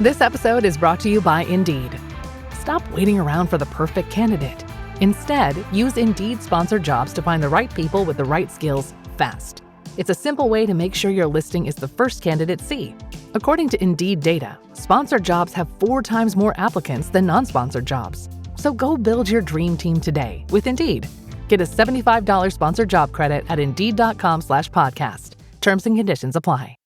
This episode is brought to you by Indeed. Stop waiting around for the perfect candidate. Instead, use Indeed sponsored jobs to find the right people with the right skills fast. It's a simple way to make sure your listing is the first candidates see. According to Indeed data, sponsored jobs have 4 times more applicants than non-sponsored jobs. So go build your dream team today with Indeed. Get a $75 sponsored job credit at Indeed.com/podcast. Terms and conditions apply.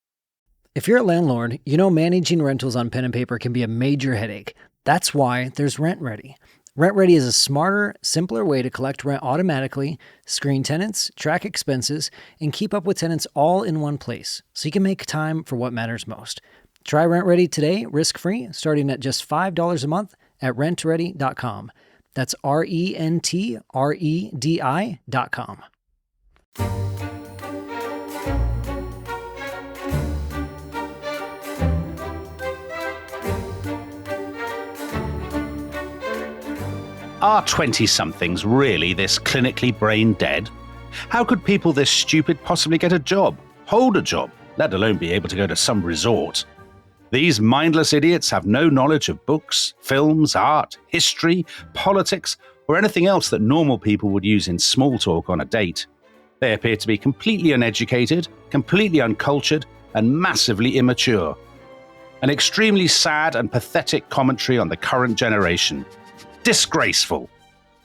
If you're a landlord, you know managing rentals on pen and paper can be a major headache. That's why there's RentRedi. RentRedi is a smarter, simpler way to collect rent automatically, screen tenants, track expenses, and keep up with tenants all in one place, so you can make time for what matters most. Try RentRedi today, risk-free, starting at just $5 a month at rentredi.com. That's RENTREDI.com. Are 20-somethings really this clinically brain dead? How could people this stupid possibly get a job, hold a job, let alone be able to go to some resort? These mindless idiots have no knowledge of books, films, art, history, politics, or anything else that normal people would use in small talk on a date. They appear to be completely uneducated, completely uncultured, and massively immature. An extremely sad and pathetic commentary on the current generation. Disgraceful.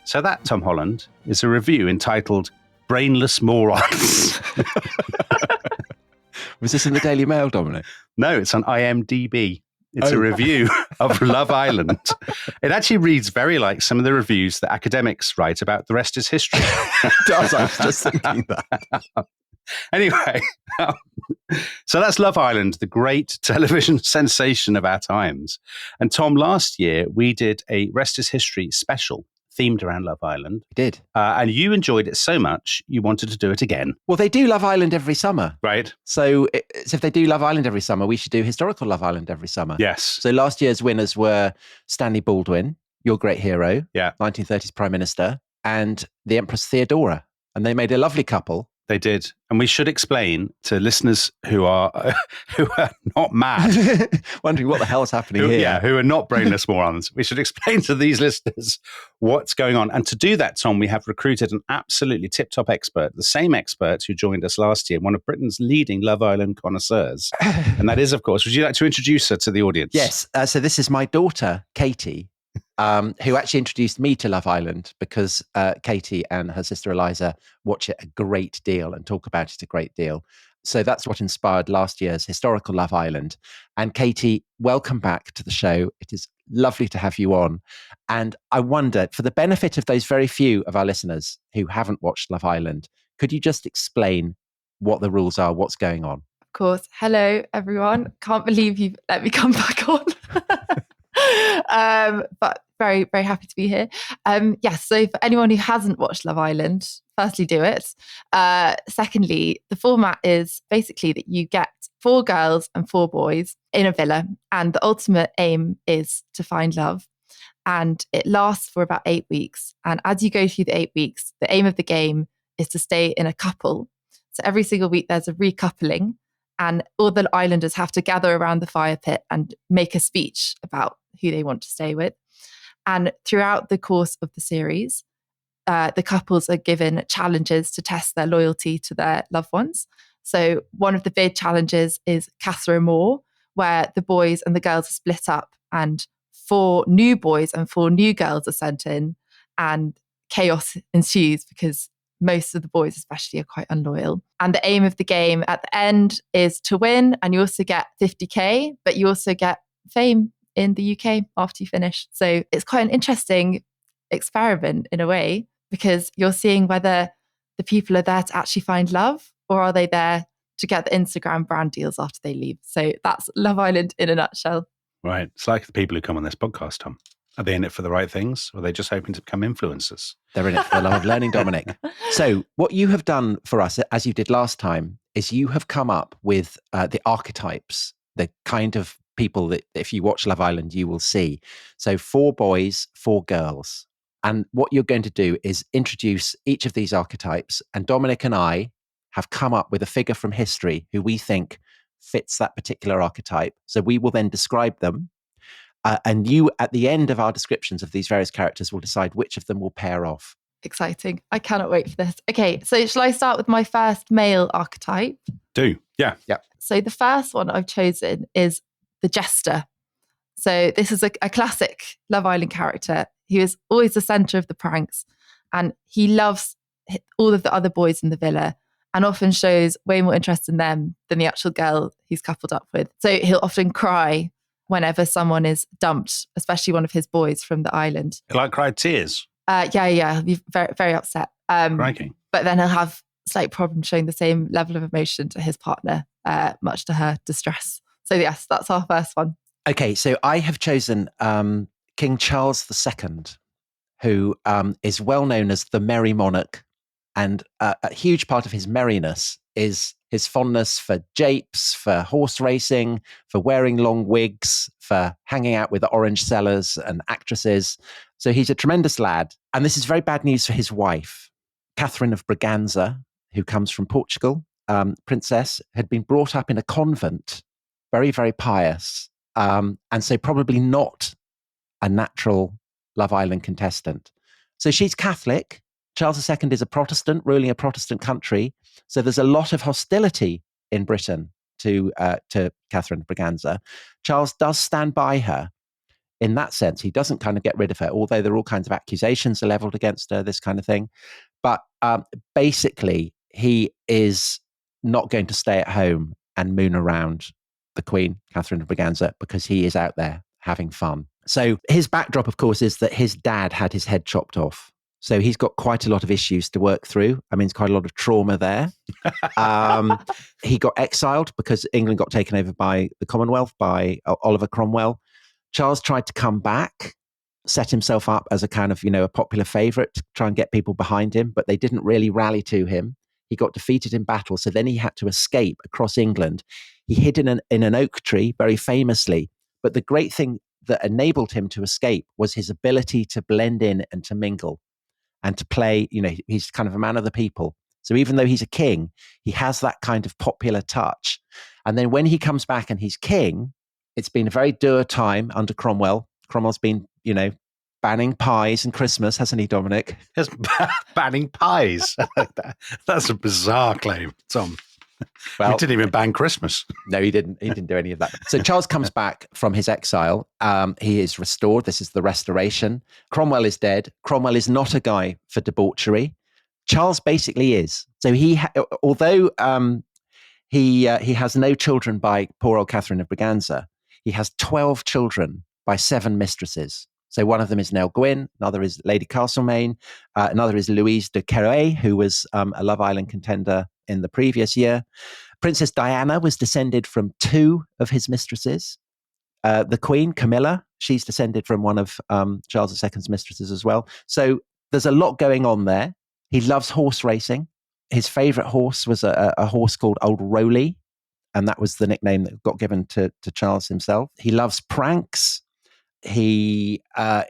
So that, Tom Holland, is a review entitled Brainless Morons. Was this in the Daily Mail, Dominic? No, it's on IMDb. It's a review of Love Island. It actually reads very like some of the reviews that academics write about The Rest is History. It does, I was just thinking that. Anyway, so that's Love Island, the great television sensation of our times. And Tom, last year we did a Rest is History special themed around Love Island. We did. And you enjoyed it so much, you wanted to do it again. Well, they do Love Island every summer. Right. So if they do Love Island every summer, we should do Historical Love Island every summer. Yes. So last year's winners were Stanley Baldwin, your great hero, yeah, 1930s Prime Minister, and the Empress Theodora. And they made a lovely couple. They did. And we should explain to listeners who are not mad. Wondering what the hell is happening here. Yeah, who are not brainless morons. We should explain to these listeners what's going on. And to do that, Tom, we have recruited an absolutely tip-top expert, the same expert who joined us last year, one of Britain's leading Love Island connoisseurs. And that is, of course, would you like to introduce her to the audience? Yes. So this is my daughter, Katy, who actually introduced me to Love Island because Katy and her sister Eliza watch it a great deal and talk about it a great deal. So that's what inspired last year's Historical Love Island. And Katy, welcome back to the show. It is lovely to have you on. And I wonder, for the benefit of those very few of our listeners who haven't watched Love Island, could you just explain what the rules are, what's going on? Of course. Hello, everyone. Can't believe you've let me come back on. But very, very happy to be here. Yes, so for anyone who hasn't watched Love Island, firstly, do it. Secondly, the format is basically that you get 4 girls and 4 boys in a villa, and the ultimate aim is to find love. And it lasts for about 8 weeks. And as you go through the 8 weeks, the aim of the game is to stay in a couple. So every single week there's a recoupling, and all the islanders have to gather around the fire pit and make a speech about who they want to stay with. And throughout the course of the series, the couples are given challenges to test their loyalty to their loved ones. So one of the big challenges is Catherine Moore, where the boys and the girls are split up and 4 new boys and 4 new girls are sent in, and chaos ensues because most of the boys especially are quite unloyal. And the aim of the game at the end is to win, and you also get 50k, but you also get fame in the UK after you finish. So it's quite an interesting experiment in a way, because you're seeing whether the people are there to actually find love, or are they there to get the Instagram brand deals after they leave. So that's Love Island in a nutshell. Right. It's like the people who come on this podcast, Tom. Are they in it for the right things, or are they just hoping to become influencers? They're in it for the love of learning, Dominic. So what you have done for us, as you did last time, is you have come up with the archetypes, the kind of people that if you watch Love Island, you will see. So 4 boys, 4 girls. And what you're going to do is introduce each of these archetypes. And Dominic and I have come up with a figure from history who we think fits that particular archetype. So we will then describe them And you, at the end of our descriptions of these various characters, will decide which of them will pair off. Exciting. I cannot wait for this. Okay, so shall I start with my first male archetype? Do. Yeah. So the first one I've chosen is the jester. So this is a classic Love Island character. He is always the centre of the pranks, and he loves all of the other boys in the villa and often shows way more interest in them than the actual girl he's coupled up with. So he'll often cry whenever someone is dumped, especially one of his boys from the island. You like cried tears? Yeah. He'll be very, very upset. Crikey. But then he'll have slight problems showing the same level of emotion to his partner, much to her distress. So yes, that's our first one. Okay, so I have chosen King Charles II, who is well known as the Merry Monarch. And a huge part of his merriness is his fondness for japes, for horse racing, for wearing long wigs, for hanging out with orange sellers and actresses. So he's a tremendous lad. And this is very bad news for his wife, Catherine of Braganza, who comes from Portugal. Princess had been brought up in a convent, very, very pious. And so probably not a natural Love Island contestant. So she's Catholic. Charles II is a Protestant, ruling a Protestant country. So there's a lot of hostility in Britain to Catherine of Braganza. Charles does stand by her in that sense. He doesn't kind of get rid of her, although there are all kinds of accusations are leveled against her, this kind of thing. But basically, he is not going to stay at home and moon around the Queen, Catherine of Braganza, because he is out there having fun. So his backdrop, of course, is that his dad had his head chopped off. So he's got quite a lot of issues to work through. I mean, it's quite a lot of trauma there. He got exiled because England got taken over by the Commonwealth, by Oliver Cromwell. Charles tried to come back, set himself up as a kind of, a popular favourite to try and get people behind him, but they didn't really rally to him. He got defeated in battle, so then he had to escape across England. He hid in an oak tree, very famously. But the great thing that enabled him to escape was his ability to blend in and to mingle and to play. He's kind of a man of the people. So even though he's a king, he has that kind of popular touch. And then when he comes back and he's king, it's been a very dour time under Cromwell. Cromwell's been, banning pies and Christmas, hasn't he, Dominic? Yes, banning pies. That's a bizarre claim, Tom. Well, he didn't even ban Christmas. No, he didn't. He didn't do any of that. So Charles comes back from his exile. He is restored. This is the restoration. Cromwell is dead. Cromwell is not a guy for debauchery. Charles basically is. So although he has no children by poor old Catherine of Braganza, he has 12 children by 7 mistresses. So one of them is Nell Gwyn, another is Lady Castlemaine, another is Louise de Querouaille, who was a Love Island contender in the previous year. Princess Diana was descended from 2 of his mistresses. The Queen, Camilla, she's descended from one of Charles II's mistresses as well. So there's a lot going on there. He loves horse racing. His favourite horse was a horse called Old Rowley, and that was the nickname that got given to Charles himself. He loves pranks. He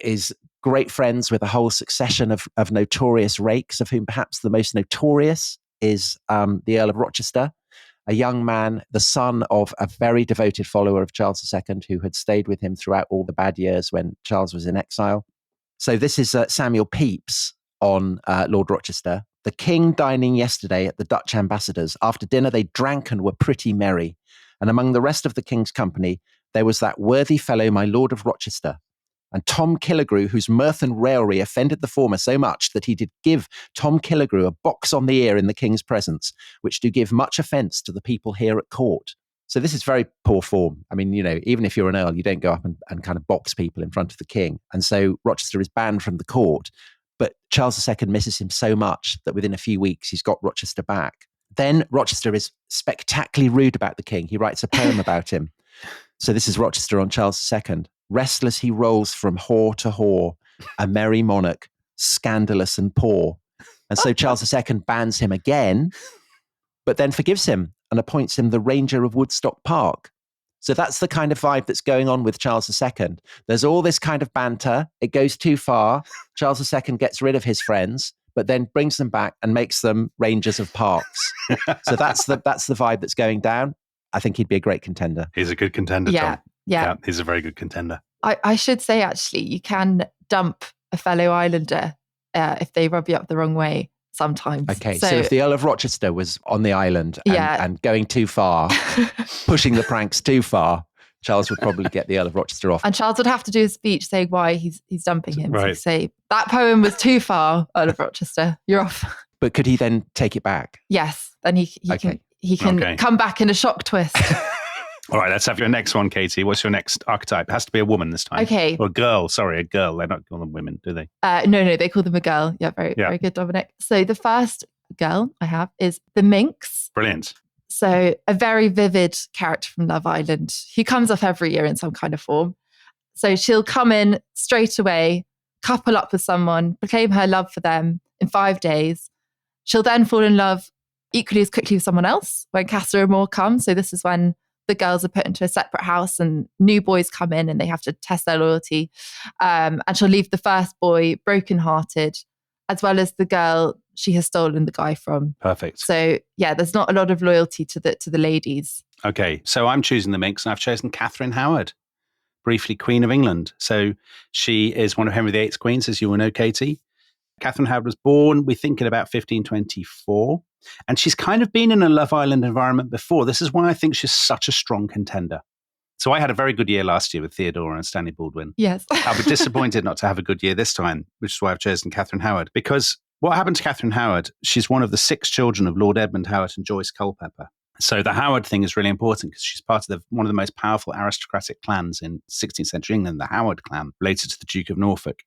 is great friends with a whole succession of notorious rakes, of whom perhaps the most notorious is the Earl of Rochester, a young man, the son of a very devoted follower of Charles II, who had stayed with him throughout all the bad years when Charles was in exile. So this is Samuel Pepys on Lord Rochester. The king dining yesterday at the Dutch ambassadors. After dinner, they drank and were pretty merry. And among the rest of the king's company, there was that worthy fellow, my Lord of Rochester, and Tom Killigrew, whose mirth and raillery offended the former so much that he did give Tom Killigrew a box on the ear in the king's presence, which do give much offence to the people here at court. So this is very poor form. I mean, even if you're an earl, you don't go up and kind of box people in front of the king. And so Rochester is banned from the court. But Charles II misses him so much that within a few weeks, he's got Rochester back. Then Rochester is spectacularly rude about the king. He writes a poem about him. So this is Rochester on Charles II. Restless he rolls from whore to whore, a merry monarch, scandalous and poor. And so Charles II bans him again, but then forgives him and appoints him the Ranger of Woodstock Park. So that's the kind of vibe that's going on with Charles II. There's all this kind of banter. It goes too far. Charles II gets rid of his friends, but then brings them back and makes them Rangers of Parks. So that's the vibe that's going down. I think he'd be a great contender. He's a good contender, Yeah, Tom. yeah. He's a very good contender. I should say, actually, you can dump a fellow islander if they rub you up the wrong way sometimes. Okay, so if the Earl of Rochester was on the island and going too far, pushing the pranks too far, Charles would probably get the Earl of Rochester off. And Charles would have to do a speech saying why he's dumping him. Right. So say, that poem was too far, Earl of Rochester, you're off. But could he then take it back? Yes, then he can come back in a shock twist. All right, let's have your next one, Katie. What's your next archetype? It has to be a woman this time. Okay. Or a girl. Sorry, a girl. They don't call them women, do they? No, they call them a girl. Yeah, very good, Dominic. So the first girl I have is the Minx. Brilliant. So a very vivid character from Love Island who comes up every year in some kind of form. So she'll come in straight away, couple up with someone, proclaim her love for them in 5 days. She'll then fall in love equally as quickly with someone else when Casa Amor comes. So this is when the girls are put into a separate house and new boys come in and they have to test their loyalty. And she'll leave the first boy brokenhearted, as well as the girl she has stolen the guy from. Perfect. So yeah, there's not a lot of loyalty to the ladies. Okay, so I'm choosing the Minx and I've chosen Catherine Howard, briefly Queen of England. So she is one of Henry VIII's queens, as you will know, Katie. Catherine Howard was born, we think, in about 1524. And she's kind of been in a Love Island environment before. This is why I think she's such a strong contender. So I had a very good year last year with Theodora and Stanley Baldwin. Yes. I'll be disappointed not to have a good year this time, which is why I've chosen Catherine Howard. Because what happened to Catherine Howard, she's one of the 6 children of Lord Edmund Howard and Joyce Culpeper. So the Howard thing is really important because she's part of one of the most powerful aristocratic clans in 16th century England, the Howard clan, related to the Duke of Norfolk.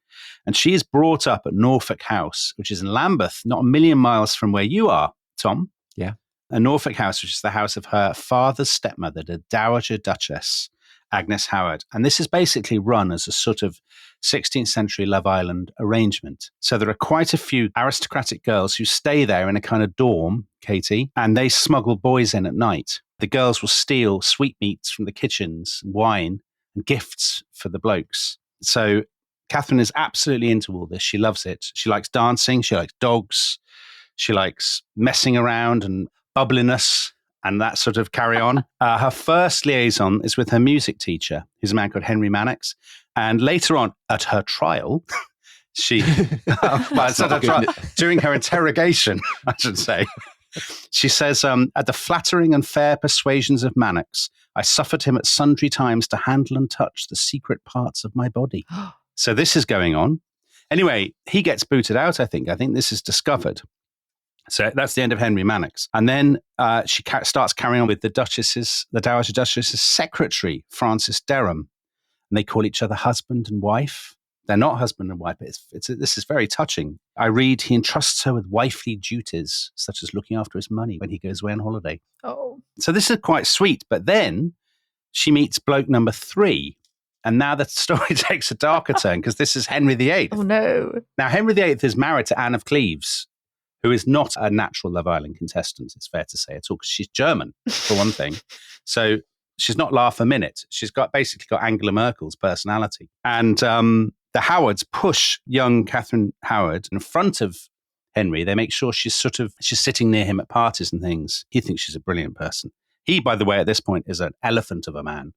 And she is brought up at Norfolk House, which is in Lambeth, not a million miles from where you are, Tom. Yeah. A Norfolk House, which is the house of her father's stepmother, the Dowager Duchess, Agnes Howard. And this is basically run as a sort of 16th century Love Island arrangement. So there are quite a few aristocratic girls who stay there in a kind of dorm, Katie, and they smuggle boys in at night. The girls will steal sweetmeats from the kitchens, wine, and gifts for the blokes. So Catherine is absolutely into all this. She loves it. She likes dancing. She likes dogs. She likes messing around and bubbliness and that sort of carry on. Her first liaison is with her music teacher, who's a man called Henry Mannix. And later on at her trial, she, during her interrogation, I should say, she says, at the flattering and fair persuasions of Mannix, I suffered him at sundry times to handle and touch the secret parts of my body. So this is going on. Anyway, he gets booted out, I think. I think this is discovered. So that's the end of Henry Mannix. And then she starts carrying on with the Dowager Duchess's secretary, Frances Derham. And they call each other husband and wife. They're not husband and wife, but this is very touching. I read he entrusts her with wifely duties, such as looking after his money when he goes away on holiday. Oh. So this is quite sweet. But then she meets bloke number 3. And now the story takes a darker turn because this is Henry VIII. Oh, no. Now, Henry VIII is married to Anne of Cleves, who is not a natural Love Island contestant, it's fair to say at all, because she's German, for one thing. So she's not laugh a minute. She's basically got Angela Merkel's personality. And the Howards push young Catherine Howard in front of Henry. They make sure she's sitting near him at parties and things. He thinks she's a brilliant person. He, by the way, at this point is an elephant of a man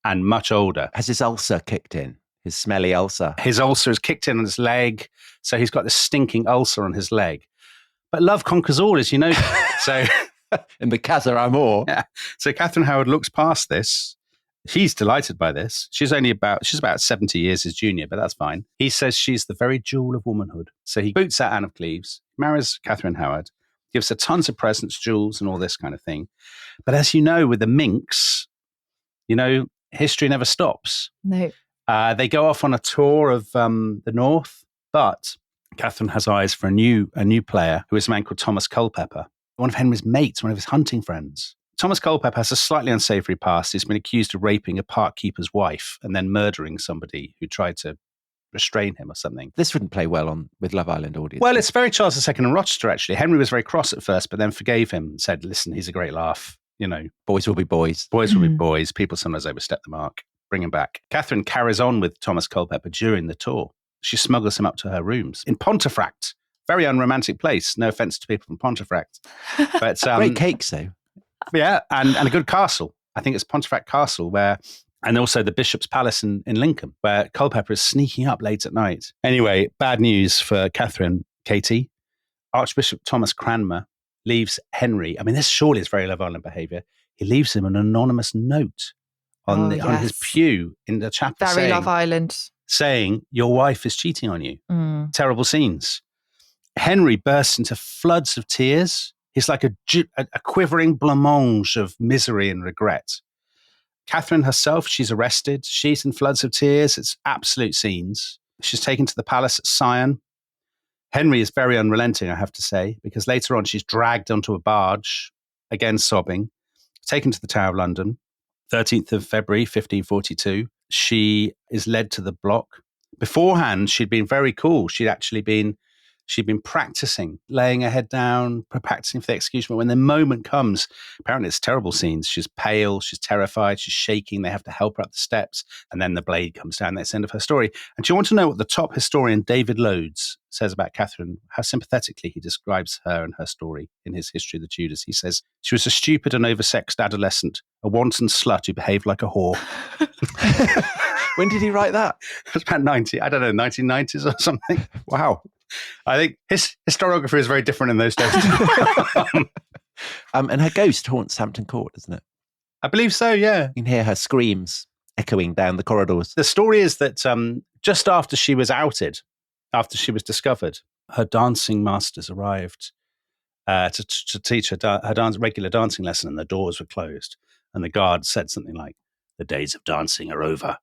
and much older. Has his ulcer kicked in? His smelly ulcer? His ulcer has kicked in on his leg. So he's got this stinking ulcer on his leg. But love conquers all, as you know. So in the Casa Amor. Yeah. So Catherine Howard looks past this. He's delighted by this. She's about 70 years his junior, but that's fine. He says she's the very jewel of womanhood. So he boots out Anne of Cleves, marries Catherine Howard, gives her tons of presents, jewels, and all this kind of thing. But as you know, with the Minx, history never stops. No. They go off on a tour of the North, but Catherine has eyes for a new player who is a man called Thomas Culpeper, one of Henry's mates, one of his hunting friends. Thomas Culpeper has a slightly unsavory past. He's been accused of raping a park keeper's wife and then murdering somebody who tried to restrain him or something. This wouldn't play well with Love Island audience. Well, it's very Charles II and Rochester, actually. Henry was very cross at first, but then forgave him and said, listen, he's a great laugh. Boys will be boys. Boys will be boys. People sometimes overstep the mark. Bring him back. Catherine carries on with Thomas Culpeper during the tour. She smuggles him up to her rooms in Pontefract. Very unromantic place. No offense to people from Pontefract. But great cakes, though. Yeah, and a good castle. I think it's Pontefract Castle, where And also the Bishop's Palace in Lincoln, where Culpeper is sneaking up late at night. Anyway, bad news for Catherine, Katy. Archbishop Thomas Cranmer leaves Henry. I mean, this surely is very Love Island behaviour. He leaves him an anonymous note on his pew in the chapel, very Love Island, saying your wife is cheating on you. Terrible scenes. Henry bursts into floods of tears. He's like a quivering blancmange of misery and regret. Catherine herself, she's arrested. She's in floods of tears. It's absolute scenes. She's taken to the palace at Sion. Henry is very unrelenting, I have to say, because later on she's dragged onto a barge, again sobbing, taken to the Tower of London. 13th of February, 1542. She is led to the block. Beforehand, she'd been very cool. She'd been practicing, laying her head down, practicing for the execution. But when the moment comes, apparently it's terrible scenes. She's pale, she's terrified, she's shaking. They have to help her up the steps. And then the blade comes down. That's the end of her story. And do you want to know what the top historian, David Loades, says about Catherine? How sympathetically he describes her and her story in his History of the Tudors. He says, she was a stupid and oversexed adolescent, a wanton slut who behaved like a whore. When did he write that? It was about 1990s or something. Wow. I think his historiography is very different in those days. And her ghost haunts Hampton Court, isn't it? I believe so, yeah. You can hear her screams echoing down the corridors. The story is that just after she was outed, after she was discovered, her dancing masters arrived to teach her regular dancing lesson, and the doors were closed. And the guard said something like, "The days of dancing are over."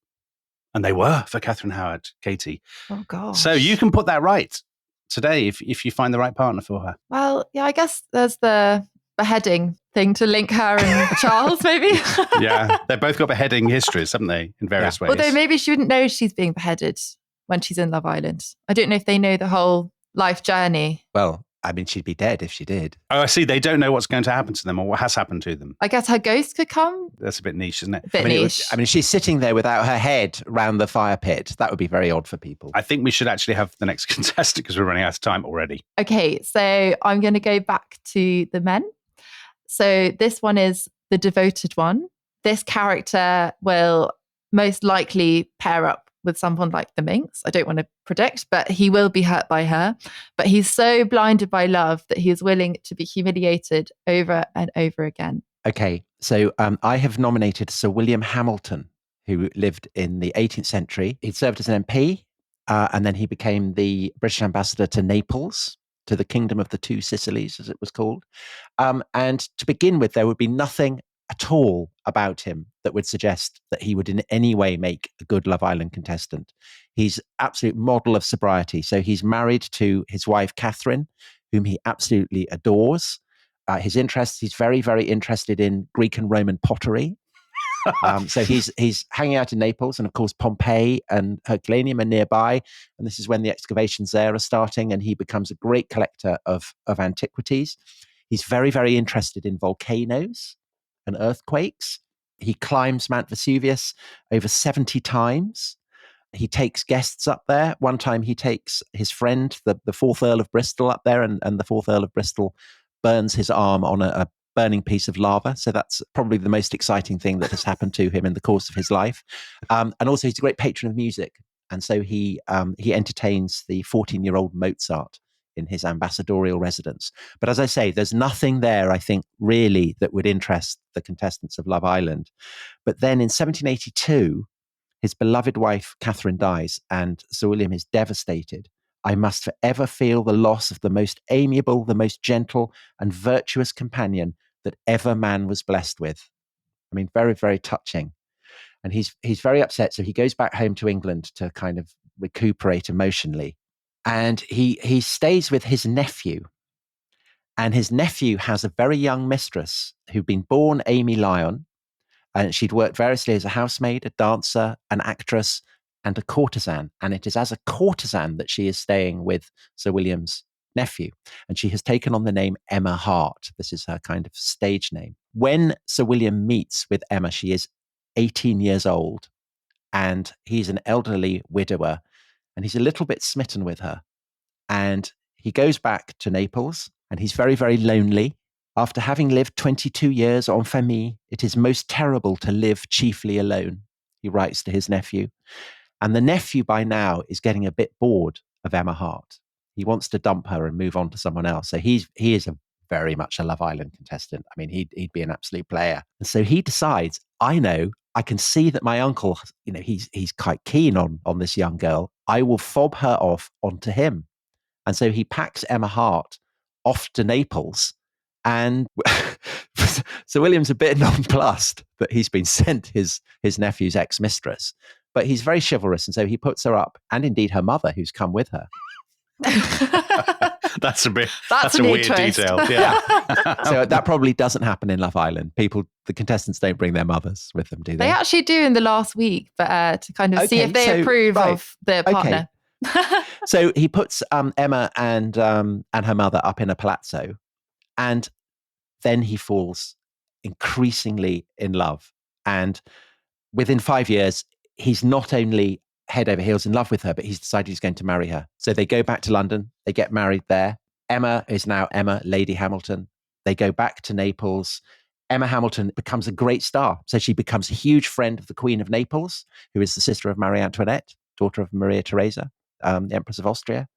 And they were for Catherine Howard, Katy. Oh, gosh. So you can put that right today if you find the right partner for her. Well, yeah, I guess there's the beheading thing to link her and Charles, maybe. Yeah, they've both got beheading histories, haven't they, in various ways? Although maybe she wouldn't know she's being beheaded when she's in Love Island. I don't know if they know the whole life journey. Well, I mean, she'd be dead if she did. Oh, I see. They don't know what's going to happen to them or what has happened to them. I guess her ghost could come. That's a bit niche, isn't it? A bit niche. She's sitting there without her head round the fire pit. That would be very odd for people. I think we should actually have the next contestant because we're running out of time already. Okay, so I'm going to go back to the men. So this one is the devoted one. This character will most likely pair up with someone like the Minx. I don't want to predict, but he will be hurt by her. But he's so blinded by love that he is willing to be humiliated over and over again. Okay, so I have nominated Sir William Hamilton, who lived in the 18th century. He served as an MP, and then he became the British ambassador to Naples, to the Kingdom of the Two Sicilies, as it was called. And to begin with, there would be nothing at all about him that would suggest that he would in any way make a good Love Island contestant. He's absolute model of sobriety. So he's married to his wife, Catherine, whom he absolutely adores. His interests, he's very, very interested in Greek and Roman pottery. So he's hanging out in Naples, and of course Pompeii and Herculaneum are nearby, and this is when the excavations there are starting, and he becomes a great collector of antiquities. He's very, very interested in volcanoes and earthquakes. He climbs Mount Vesuvius over 70 times. He takes guests up there. One time he takes his friend, the 4th Earl of Bristol, up there, and the 4th Earl of Bristol burns his arm on a burning piece of lava. So that's probably the most exciting thing that has happened to him in the course of his life. And also he's a great patron of music. And so he entertains the 14-year-old Mozart in his ambassadorial residence. But as I say, there's nothing there, I think, really that would interest the contestants of Love Island. But then in 1782, his beloved wife, Catherine, dies, and Sir William is devastated. "I must forever feel the loss of the most amiable, the most gentle and virtuous companion that ever man was blessed with." I mean, very, very touching. And he's very upset. So he goes back home to England to kind of recuperate emotionally. And he stays with his nephew. And his nephew has a very young mistress who'd been born Amy Lyon. And she'd worked variously as a housemaid, a dancer, an actress, and a courtesan. And it is as a courtesan that she is staying with Sir William's nephew. And she has taken on the name Emma Hart. This is her kind of stage name. When Sir William meets with Emma, she is 18 years old. And he's an elderly widower. And he's a little bit smitten with her. And he goes back to Naples, and he's very, very lonely. After having lived 22 years en famille, it is most terrible to live chiefly alone. he writes to his nephew. And the nephew by now is getting a bit bored of Emma Hart. He wants to dump her and move on to someone else. So he is very much a Love Island contestant. I mean, he'd be an absolute player. And so he decides, I can see that my uncle, he's quite keen on this young girl. I will fob her off onto him. And so he packs Emma Hart off to Naples. And Sir William's a bit nonplussed that he's been sent his nephew's ex-mistress. But he's very chivalrous. And so he puts her up, and indeed her mother, who's come with her. That's a a weird twist. detail. Yeah. So that probably doesn't happen in Love Island. The contestants don't bring their mothers with them, do they? They actually do in the last week, but to kind of see if they approve of their partner. Okay. So he puts Emma and her mother up in a palazzo, and then he falls increasingly in love. And within 5 years, he's not only head over heels in love with her, but he's decided he's going to marry her. So they go back to London. They get married there. Emma is now Lady Hamilton. They go back to Naples. Emma Hamilton becomes a great star. So she becomes a huge friend of the Queen of Naples, who is the sister of Marie Antoinette, daughter of Maria Theresa, the Empress of Austria.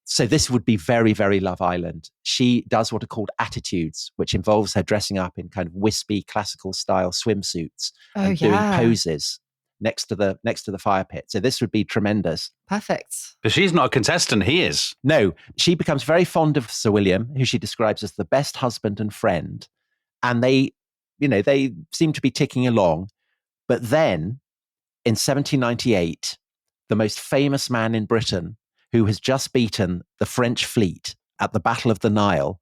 So this would be very, very Love Island. She does what are called attitudes, which involves her dressing up in kind of wispy classical style swimsuits and doing poses next to the fire pit. So this would be tremendous. Perfect. But she's not a contestant, he is. No, she becomes very fond of Sir William, who she describes as the best husband and friend. And they seem to be ticking along. But then in 1798, the most famous man in Britain, who has just beaten the French fleet at the Battle of the Nile,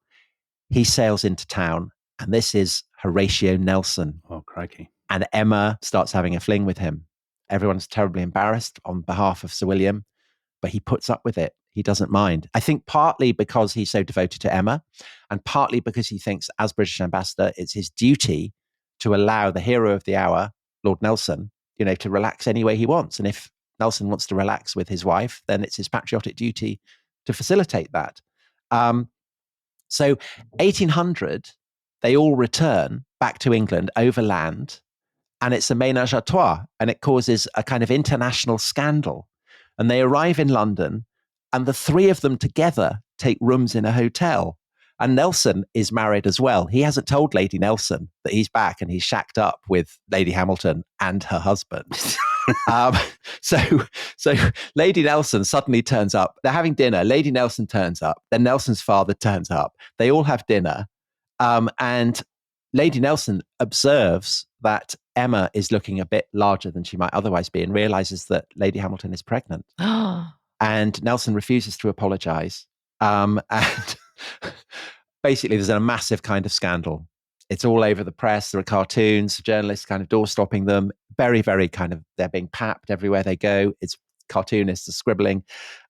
he sails into town. And this is Horatio Nelson. Oh, crikey. And Emma starts having a fling with him. Everyone's terribly embarrassed on behalf of Sir William, but he puts up with it. He doesn't mind. I think partly because he's so devoted to Emma, and partly because he thinks as British ambassador, it's his duty to allow the hero of the hour, Lord Nelson, to relax any way he wants. And if Nelson wants to relax with his wife, then it's his patriotic duty to facilitate that. So 1800, they all return back to England overland, and it's a ménage à trois, and it causes a kind of international scandal. And they arrive in London, and the three of them together take rooms in a hotel. And Nelson is married as well. He hasn't told Lady Nelson that he's back and he's shacked up with Lady Hamilton and her husband. So Lady Nelson suddenly turns up. They're having dinner. Lady Nelson turns up. Then Nelson's father turns up. They all have dinner. And Lady Nelson observes that Emma is looking a bit larger than she might otherwise be and realizes that Lady Hamilton is pregnant. And Nelson refuses to apologize. And basically, there's a massive kind of scandal. It's all over the press. There are cartoons, journalists kind of door-stopping them. Very, very kind of, they're being papped everywhere they go. It's cartoonists are scribbling.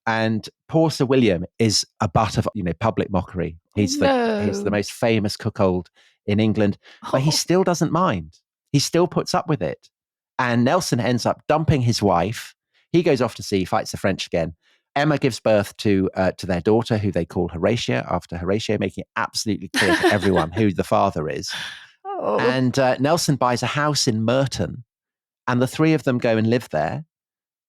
And poor Sir William is a butt of, public mockery. He's the most famous cuckold in England, but he still doesn't mind. He still puts up with it. And Nelson ends up dumping his wife. He goes off to sea, fights the French again. Emma gives birth to their daughter, who they call Horatio, after Horatio, making it absolutely clear to everyone who the father is. Oh. And Nelson buys a house in Merton, and the three of them go and live there.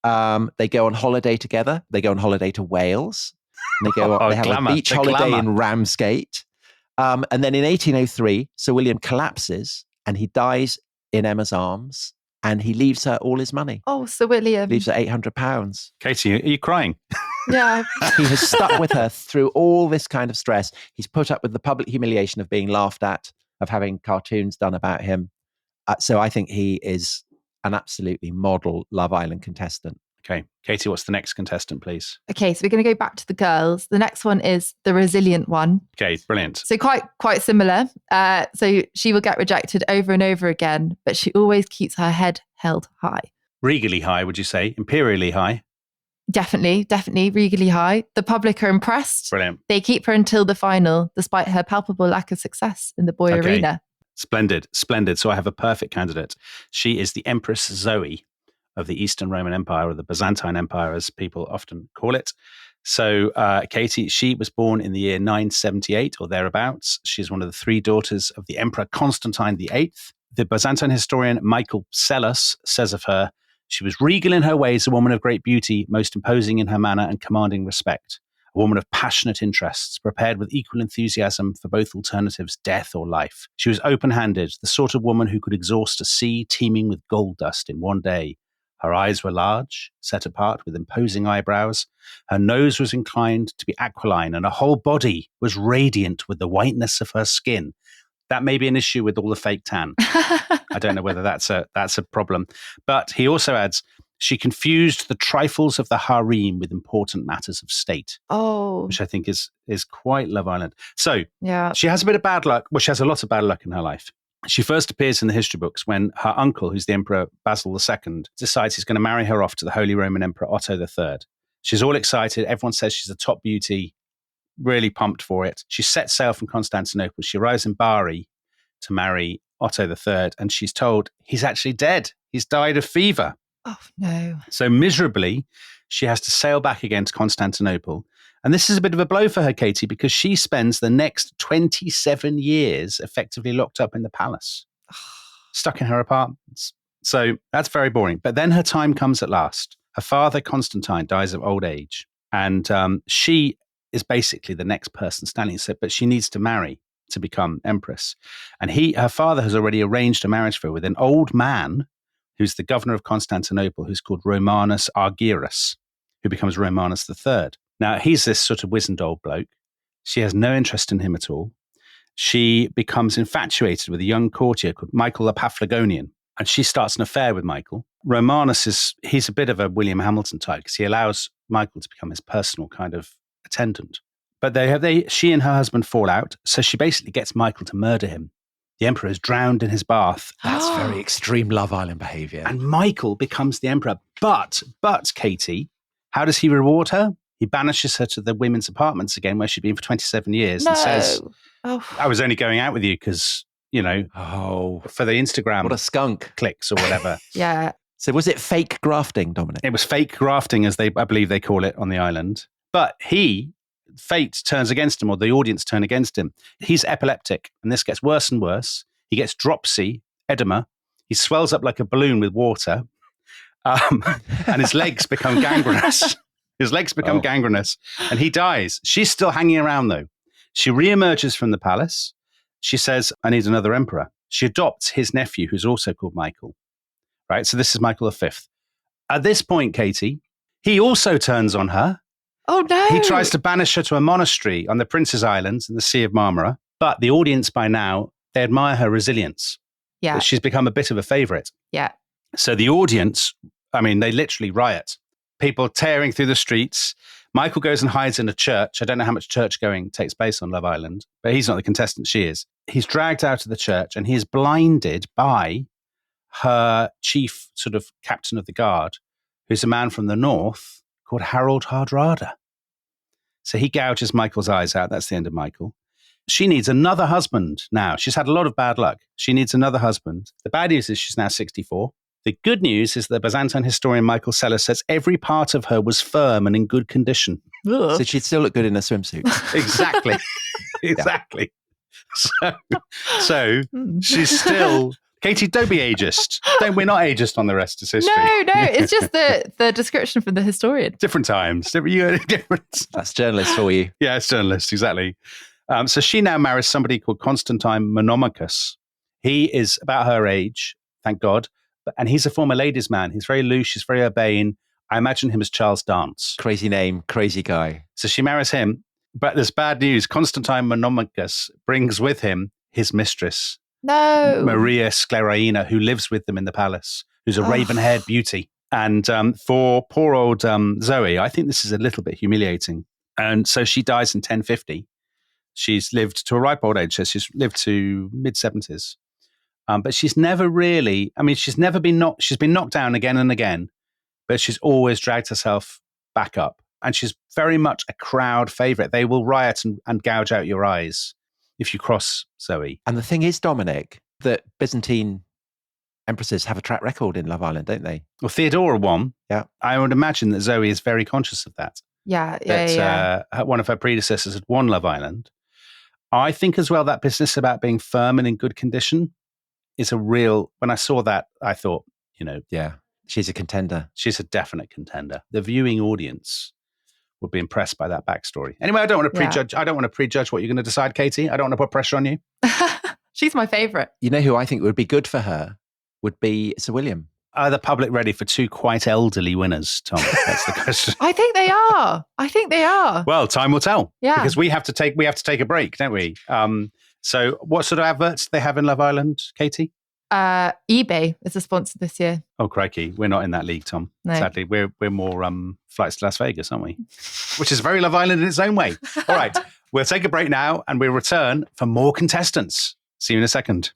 They go on holiday together. They go on holiday to Wales. And they go. They have a beach holiday in Ramsgate. And then in 1803, Sir William collapses and he dies in Emma's arms, and he leaves her all his money. Oh, Sir William. Leaves her £800. Katy, are you crying? Yeah. He has stuck with her through all this kind of stress. He's put up with the public humiliation of being laughed at, of having cartoons done about him. So I think he is an absolutely model Love Island contestant. Okay. Katy, what's the next contestant, please? Okay, so we're going to go back to the girls. The next one is the resilient one. Okay, brilliant. So quite similar. So she will get rejected over and over again, but she always keeps her head held high. Regally high, would you say? Imperially high? Definitely, regally high. The public are impressed. Brilliant. They keep her until the final, despite her palpable lack of success in the boy arena. Splendid. So I have a perfect candidate. She is the Empress Zoe of the Eastern Roman Empire, or the Byzantine Empire, as people often call it. So Katy, she was born in the year 978 or thereabouts. She's one of the three daughters of the Emperor Constantine VIII. The Byzantine historian Michael Psellus says of her She was regal in her ways, a woman of great beauty, most imposing in her manner and commanding respect. A woman of passionate interests, prepared with equal enthusiasm for both alternatives, death or life. She was open-handed, the sort of woman who could exhaust a sea teeming with gold dust in one day. Her eyes were large, set apart with imposing eyebrows. Her nose was inclined to be aquiline, and her whole body was radiant with the whiteness of her skin. That may be an issue with all the fake tan. I don't know whether that's a problem. But he also adds, she confused the trifles of the harem with important matters of state. Oh. Which I think is quite Love Island. So Yeah. she has a bit of bad luck. Well, she has a lot of bad luck in her life. She first appears in the history books when her uncle, who's the Emperor Basil II, decides he's going to marry her off to the Holy Roman Emperor Otto III. She's all excited. Everyone says she's a top beauty, really pumped for it. She sets sail from Constantinople. She arrives in Bari to marry Otto III, and she's told he's actually dead. He's died of fever. Oh, no. So miserably, she has to sail back again to Constantinople. And this is a bit of a blow for her, Katy, because she spends the next 27 years effectively locked up in the palace, stuck in her apartments. So that's very boring. But then her time comes at last. Her father, Constantine, dies of old age. And she is basically the next person standing. So, but she needs to marry to become empress. And her father has already arranged a marriage for her with an old man who's the governor of Constantinople, who's called Romanus Argyrus, who becomes Romanus III. Now, he's this sort of wizened old bloke. She has no interest in him at all. She becomes infatuated with a young courtier called Michael the Paphlagonian, and she starts an affair with Michael. Romanus he's a bit of a William Hamilton type because he allows Michael to become his personal kind of attendant. But she and her husband fall out, so she basically gets Michael to murder him. The emperor is drowned in his bath. That's very extreme Love Island behavior. And Michael becomes the emperor. But Katy, how does he reward her? He banishes her to the women's apartments again, where she'd been for 27 years, and says, I was only going out with you because, for the Instagram. What a skunk. Clicks or whatever. Yeah. So was it fake grafting, Dominic? It was fake grafting, as I believe they call it on the island. But fate turns against him, or the audience turn against him. He's epileptic, and this gets worse and worse. He gets dropsy, edema. He swells up like a balloon with water, and his legs become gangrenous. Gangrenous, and he dies. She's still hanging around, though. She reemerges from the palace. She says, I need another emperor. She adopts his nephew, who's also called Michael. Right? So this is Michael V. At this point, Katy, he also turns on her. Oh, no. He tries to banish her to a monastery on the Prince's Islands in the Sea of Marmara. But the audience by now, they admire her resilience. Yeah. She's become a bit of a favorite. Yeah. So the audience, they literally riot. People tearing through the streets. Michael goes and hides in a church. I don't know how much church going takes place on Love Island, but he's not the contestant, she is. He's dragged out of the church and he is blinded by her chief sort of captain of the guard, who's a man from the north called Harold Hardrada. So he gouges Michael's eyes out. That's the end of Michael. She needs another husband now. She's had a lot of bad luck. She needs another husband. The bad news is she's now 64. The good news is the Byzantine historian Michael Sellers says every part of her was firm and in good condition. So she'd still look good in a swimsuit. Exactly. Exactly. So she's still... Katy, don't be ageist. We're not ageist on the rest of history. No, it's just the description from the historian. Different times. Different. That's journalists for you. Yeah, it's journalists, exactly. So she now marries somebody called Constantine Monomachus. He is about her age, thank God. And he's a former ladies' man. He's very loose. He's very urbane. I imagine him as Charles Dance. Crazy name, crazy guy. So she marries him. But there's bad news. Constantine Monomachus brings with him his mistress, Maria Scleraina, who lives with them in the palace, who's a raven-haired beauty. And for poor old Zoe, I think this is a little bit humiliating. And so she dies in 1050. She's lived to a ripe old age. So she's lived to mid-70s. But she's never really, she's been knocked down again and again, but she's always dragged herself back up. And she's very much a crowd favorite. They will riot and gouge out your eyes if you cross Zoe. And the thing is, Dominic, that Byzantine empresses have a track record in Love Island, don't they? Well, Theodora won. Yeah. I would imagine that Zoe is very conscious of that. Yeah. One of her predecessors had won Love Island. I think as well that business about being firm and in good condition is a real, when I saw that, I thought, Yeah. She's a contender. She's a definite contender. The viewing audience would be impressed by that backstory. Anyway, I don't want to prejudge. I don't want to prejudge what you're going to decide, Katy. I don't want to put pressure on you. She's my favourite. You know who I think would be good for her would be Sir William. Are the public ready for two quite elderly winners, Tom? That's the question. I think they are. Well, time will tell. Yeah. Because we have to take a break, don't we? So what sort of adverts do they have in Love Island, Katy? eBay is a sponsor this year. Oh, crikey. We're not in that league, Tom. No. Sadly, we're more flights to Las Vegas, aren't we? Which is very Love Island in its own way. All right. We'll take a break now and we'll return for more contestants. See you in a second.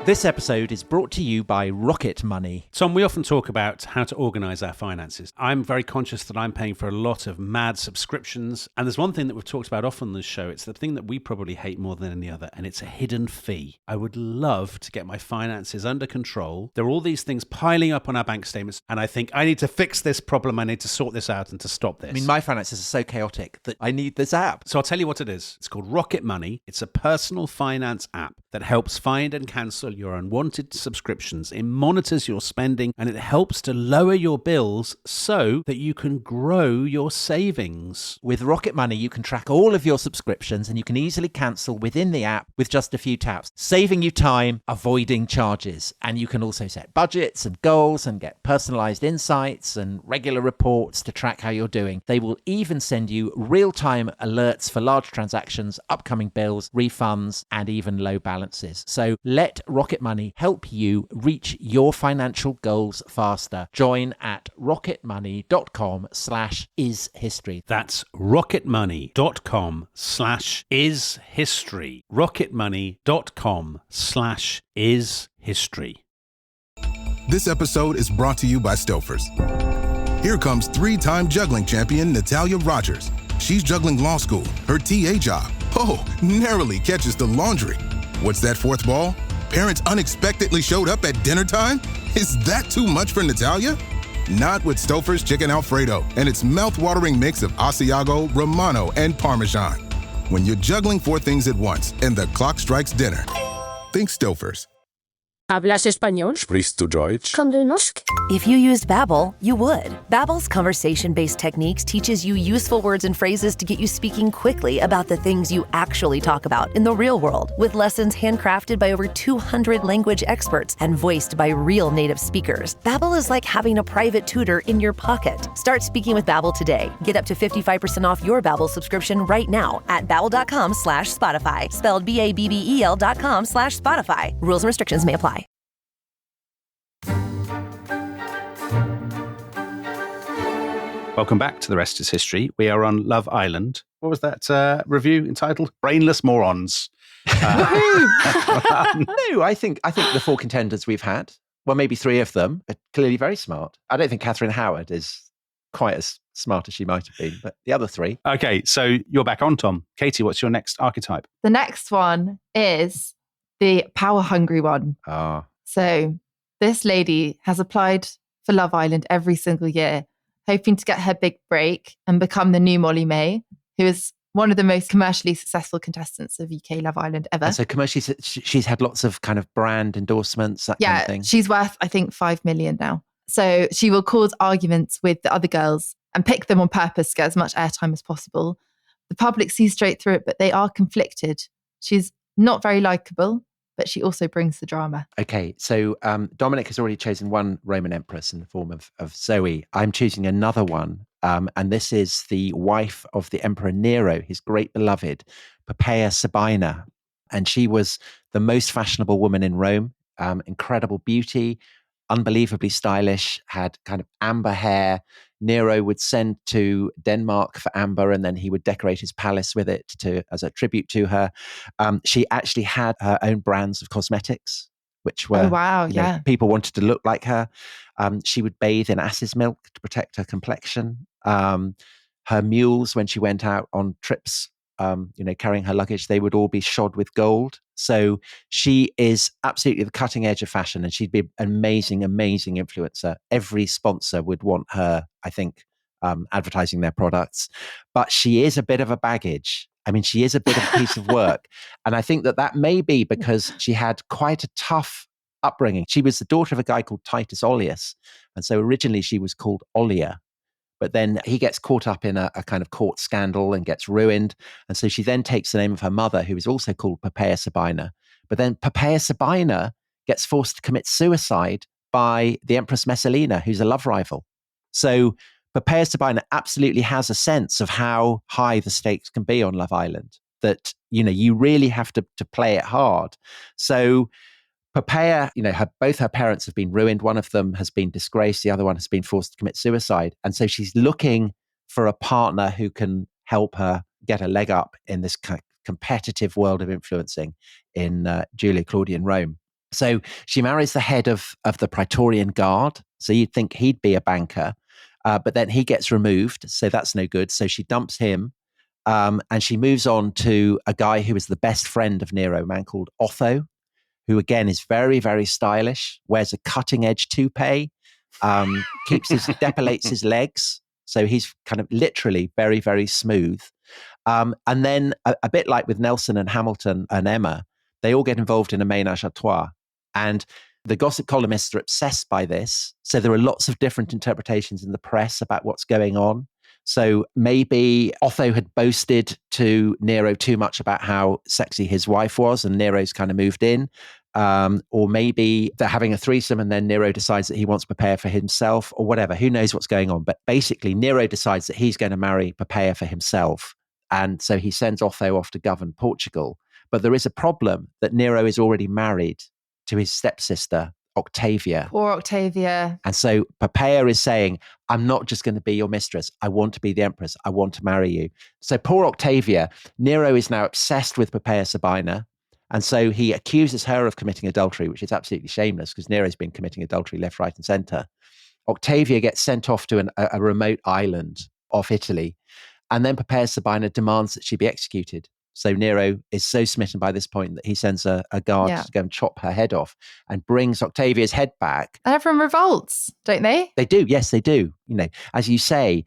This episode is brought to you by Rocket Money. Tom, we often talk about how to organise our finances. I'm very conscious that I'm paying for a lot of mad subscriptions. And there's one thing that we've talked about often on this show. It's the thing that we probably hate more than any other, and it's a hidden fee. I would love to get my finances under control. There are all these things piling up on our bank statements, and I think I need to fix this problem. I need to sort this out and to stop this. I mean, my finances are so chaotic that I need this app. So I'll tell you what it is. It's called Rocket Money. It's a personal finance app that helps find and cancel your unwanted subscriptions. It monitors your spending and it helps to lower your bills so that you can grow your savings. With Rocket Money, you can track all of your subscriptions and you can easily cancel within the app with just a few taps, saving you time, avoiding charges. And you can also set budgets and goals and get personalized insights and regular reports to track how you're doing. They will even send you real-time alerts for large transactions, upcoming bills, refunds, and even low balances. So let Rocket Money help you reach your financial goals faster. Join at rocketmoney.com/ishistory. That's rocketmoney.com/ishistory. rocketmoney.com/ishistory. This episode is brought to you by Stouffer's. Here comes three-time juggling champion Natalia Rogers. She's juggling law school, her TA job. Oh, narrowly catches the laundry. What's that fourth ball? Parents unexpectedly showed up at dinner time? Is that too much for Natalia? Not with Stouffer's Chicken Alfredo and its mouth-watering mix of Asiago, Romano, and Parmesan. When you're juggling four things at once and the clock strikes dinner, think Stouffer's. ¿Hablas español? Sprichst du Deutsch? Kan du norsk? If you used Babbel, you would. Babbel's conversation-based techniques teaches you useful words and phrases to get you speaking quickly about the things you actually talk about in the real world, with lessons handcrafted by over 200 language experts and voiced by real native speakers. Babbel is like having a private tutor in your pocket. Start speaking with Babbel today. Get up to 55% off your Babbel subscription right now at babbel.com/Spotify, spelled BABBEL.com/Spotify. Rules and restrictions may apply. Welcome back to The Rest is History. We are on Love Island. What was that review entitled? Brainless Morons. No, I think the four contenders we've had, well, maybe three of them are clearly very smart. I don't think Catherine Howard is quite as smart as she might have been, but the other three. Okay, so you're back on, Tom. Katy, what's your next archetype? The next one is the power-hungry one. Ah. So this lady has applied for Love Island every single year, hoping to get her big break and become the new Molly May, who is one of the most commercially successful contestants of UK Love Island ever. And so commercially, she's had lots of kind of brand endorsements, that kind of thing. She's worth, I think, 5 million now. So she will cause arguments with the other girls and pick them on purpose to get as much airtime as possible. The public sees straight through it, but they are conflicted. She's not very likable, but she also brings the drama. Okay, so Dominic has already chosen one Roman empress in the form of Zoe. I'm choosing another one, and this is the wife of the Emperor Nero, his great beloved, Poppaea Sabina. And she was the most fashionable woman in Rome, incredible beauty, unbelievably stylish, had kind of amber hair. Nero would send to Denmark for amber, and then he would decorate his palace with it as a tribute to her. She actually had her own brands of cosmetics, which were, people wanted to look like her. She would bathe in ass's milk to protect her complexion. Her mules, when she went out on trips, carrying her luggage, they would all be shod with gold. So she is absolutely the cutting edge of fashion, and she'd be an amazing, amazing influencer. Every sponsor would want her, I think, advertising their products. But she is a bit of a baggage. I mean, she is a bit of a piece of work. And I think that may be because she had quite a tough upbringing. She was the daughter of a guy called Titus Ollius. And so originally she was called Ollia. But then he gets caught up in a kind of court scandal and gets ruined. And so she then takes the name of her mother, who is also called Poppaea Sabina. But then Poppaea Sabina gets forced to commit suicide by the Empress Messalina, who's a love rival. So Poppaea Sabina absolutely has a sense of how high the stakes can be on Love Island, that, you really have to play it hard. So Poppaea, both her parents have been ruined. One of them has been disgraced. The other one has been forced to commit suicide. And so she's looking for a partner who can help her get a leg up in this competitive world of influencing in Julio-Claudian Rome. So she marries the head of the Praetorian Guard. So you'd think he'd be a banker, but then he gets removed. So that's no good. So she dumps him. And she moves on to a guy who is the best friend of Nero, a man called Otho, who again is very, very stylish, wears a cutting edge toupee, depilates his legs. So he's kind of literally very, very smooth. And then a bit like with Nelson and Hamilton and Emma, they all get involved in a ménage à trois. And the gossip columnists are obsessed by this. So there are lots of different interpretations in the press about what's going on. So maybe Otho had boasted to Nero too much about how sexy his wife was, and Nero's kind of moved in. Or maybe they're having a threesome and then Nero decides that he wants Poppaea for himself, or whatever. Who knows what's going on? But basically, Nero decides that he's going to marry Poppaea for himself. And so he sends Otho off to govern Portugal. But there is a problem that Nero is already married to his stepsister, Octavia. Poor Octavia. And so Poppaea is saying, I'm not just going to be your mistress. I want to be the empress. I want to marry you. So poor Octavia, Nero is now obsessed with Poppaea Sabina. And so he accuses her of committing adultery, which is absolutely shameless because Nero's been committing adultery left, right, and center. Octavia gets sent off to a remote island off Italy. And then Poppaea Sabina demands that she be executed. So Nero is so smitten by this point that he sends a guard to go and chop her head off and brings Octavia's head back. And everyone revolts, don't they? They do. Yes, they do. As you say,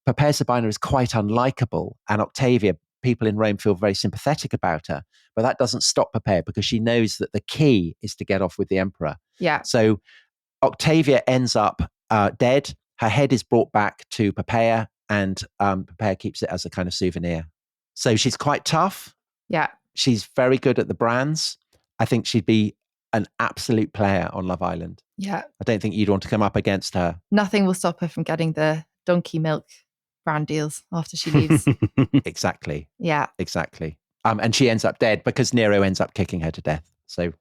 Poppaea Sabina is quite unlikable. And Octavia, people in Rome feel very sympathetic about her. But that doesn't stop Poppaea because she knows that the key is to get off with the emperor. Yeah. So Octavia ends up dead. Her head is brought back to Poppaea, and Poppaea keeps it as a kind of souvenir. So she's quite tough. Yeah. She's very good at the brands. I think she'd be an absolute player on Love Island. Yeah. I don't think you'd want to come up against her. Nothing will stop her from getting the donkey milk brand deals after she leaves. Exactly. Yeah. Exactly. And she ends up dead because Nero ends up kicking her to death. So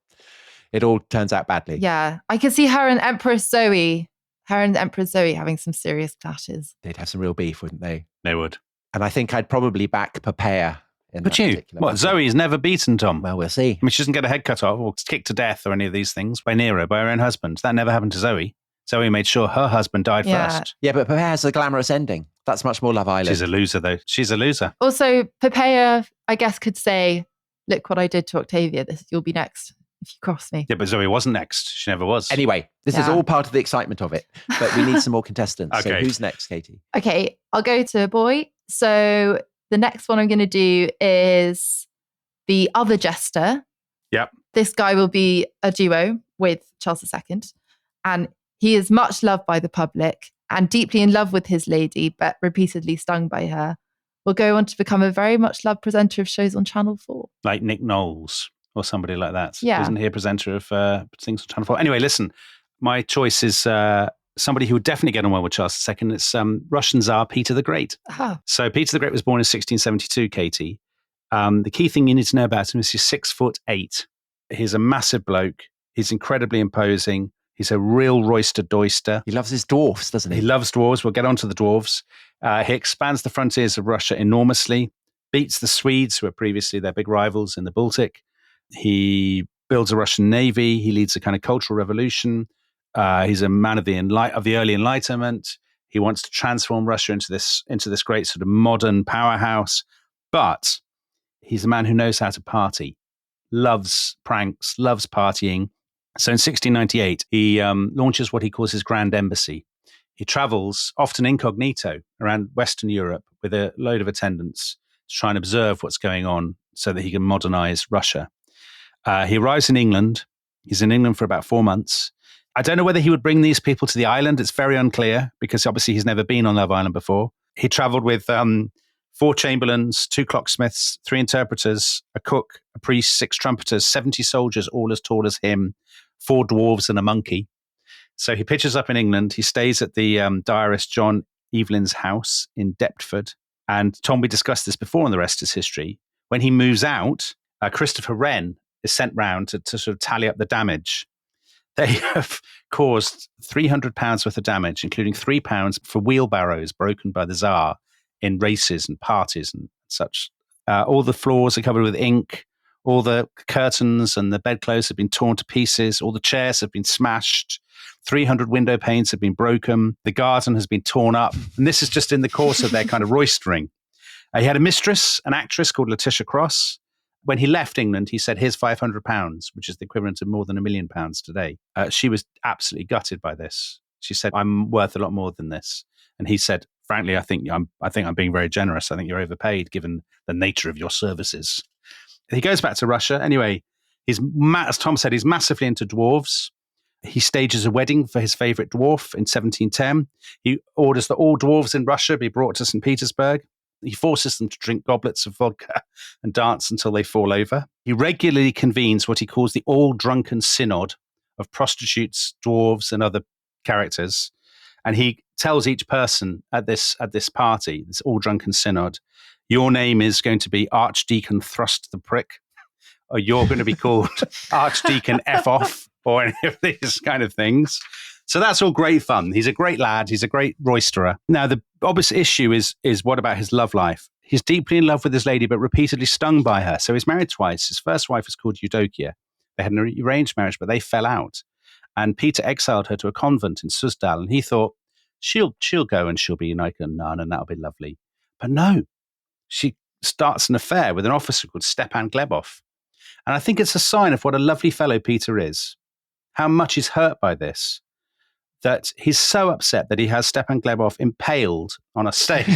it all turns out badly. Yeah. I can see her and Empress Zoe having some serious clashes. They'd have some real beef, wouldn't they? They would. And I think I'd probably back Poppaea. But you? What, Zoe's never beaten, Tom? Well, we'll see. I mean, she doesn't get her head cut off or kicked to death or any of these things by Nero, by her own husband. That never happened to Zoe. Zoe made sure her husband died first. Yeah, but Poppaea has a glamorous ending. That's much more Love Island. She's a loser, though. She's a loser. Also, Poppaea, I guess, could say, look what I did to Octavia. You'll be next if you cross me. Yeah, but Zoe wasn't next. She never was. Anyway, this is all part of the excitement of it. But we need some more contestants. Okay. So who's next, Katy? Okay, I'll go to a boy. So the next one I'm going to do is the other jester. Yep. This guy will be a duo with Charles II. And he is much loved by the public and deeply in love with his lady, but repeatedly stung by her. Will go on to become a very much loved presenter of shows on Channel 4. Like Nick Knowles or somebody like that. Yeah. Isn't he a presenter of things on Channel 4? Anyway, listen, my choice is somebody who would definitely get on well with Charles II. It's Russian Tsar Peter the Great. Oh. So Peter the Great was born in 1672, Katy. The key thing you need to know about him is he's 6'8". He's a massive bloke. He's incredibly imposing. He's a real roister doister. He loves his dwarfs, doesn't he? He loves dwarves. We'll get on to the dwarves. He expands the frontiers of Russia enormously, beats the Swedes, who were previously their big rivals in the Baltic. He builds a Russian navy. He leads a kind of cultural revolution. He's a man of the early Enlightenment. He wants to transform Russia into this great sort of modern powerhouse. But he's a man who knows how to party, loves pranks, loves partying. So in 1698, he launches what he calls his Grand Embassy. He travels, often incognito, around Western Europe with a load of attendants to try and observe what's going on so that he can modernize Russia. He arrives in England. He's in England for about 4 months. I don't know whether he would bring these people to the island. It's very unclear because obviously he's never been on Love Island before. He traveled with 4 chamberlains, 2 clocksmiths, 3 interpreters, a cook, a priest, 6 trumpeters, 70 soldiers, all as tall as him, 4 dwarves and a monkey. So he pitches up in England. He stays at the diarist John Evelyn's house in Deptford. And Tom, we discussed this before, and the rest is history. When he moves out, Christopher Wren is sent round to sort of tally up the damage. They have caused £300 worth of damage, including £3 for wheelbarrows broken by the Tsar in races and parties and such. All the floors are covered with ink. All the curtains and the bedclothes have been torn to pieces. All the chairs have been smashed. 300 window panes have been broken. The garden has been torn up. And this is just in the course of their kind of roistering. He had a mistress, an actress called Letitia Cross. When he left England, he said, here's £500, which is the equivalent of more than £1 million today. She was absolutely gutted by this. She said, I'm worth a lot more than this. And he said, frankly, I think I'm being very generous. I think you're overpaid given the nature of your services. He goes back to Russia. Anyway, as Tom said, he's massively into dwarves. He stages a wedding for his favorite dwarf in 1710. He orders that all dwarves in Russia be brought to St. Petersburg. He forces them to drink goblets of vodka and dance until they fall over. He regularly convenes what he calls the all-drunken synod of prostitutes, dwarves, and other characters. And he tells each person at this party, this all-drunken synod, your name is going to be Archdeacon Thrust the Prick, or you're going to be called Archdeacon F off, or any of these kind of things. So that's all great fun. He's a great lad. He's a great roisterer. Now, the obvious issue is what about his love life? He's deeply in love with his lady, but repeatedly stung by her. So he's married twice. His first wife was called Eudokia. They had an arranged marriage, but they fell out. And Peter exiled her to a convent in Suzdal. And he thought, she'll go and she'll be like a nun and that'll be lovely. But no, she starts an affair with an officer called Stepan Glebov. And I think it's a sign of what a lovely fellow Peter is, how much he's hurt by this, that he's so upset that he has Stepan Glebov impaled on a stake.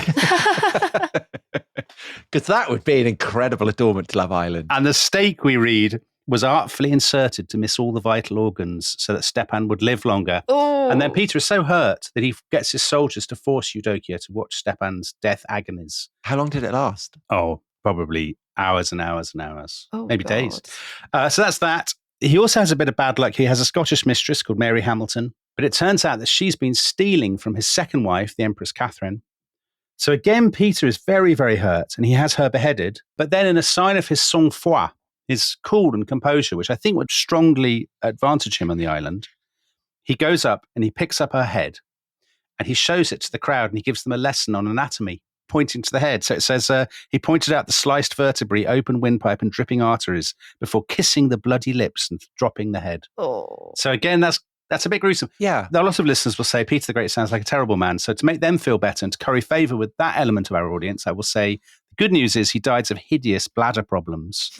Because that would be an incredible adornment to Love Island. And the stake, we read, was artfully inserted to miss all the vital organs so that Stepan would live longer. Oh. And then Peter is so hurt that he gets his soldiers to force Eudokia to watch Stepan's death agonies. How long did it last? Oh, probably hours and hours and hours. Maybe God. days. So that's that. He also has a bit of bad luck. He has a Scottish mistress called Mary Hamilton. But it turns out that she's been stealing from his second wife, the Empress Catherine. So again, Peter is very, very hurt and he has her beheaded. But then in a sign of his sang-froid, his cool and composure, which I think would strongly advantage him on the island, he goes up and he picks up her head and he shows it to the crowd and he gives them a lesson on anatomy, pointing to the head. So it says, he pointed out the sliced vertebrae, open windpipe and dripping arteries before kissing the bloody lips and dropping the head. Oh. So again, that's a bit gruesome. Yeah. A lot of listeners will say Peter the Great sounds like a terrible man. So to make them feel better and to curry favour with that element of our audience, I will say the good news is he died of hideous bladder problems.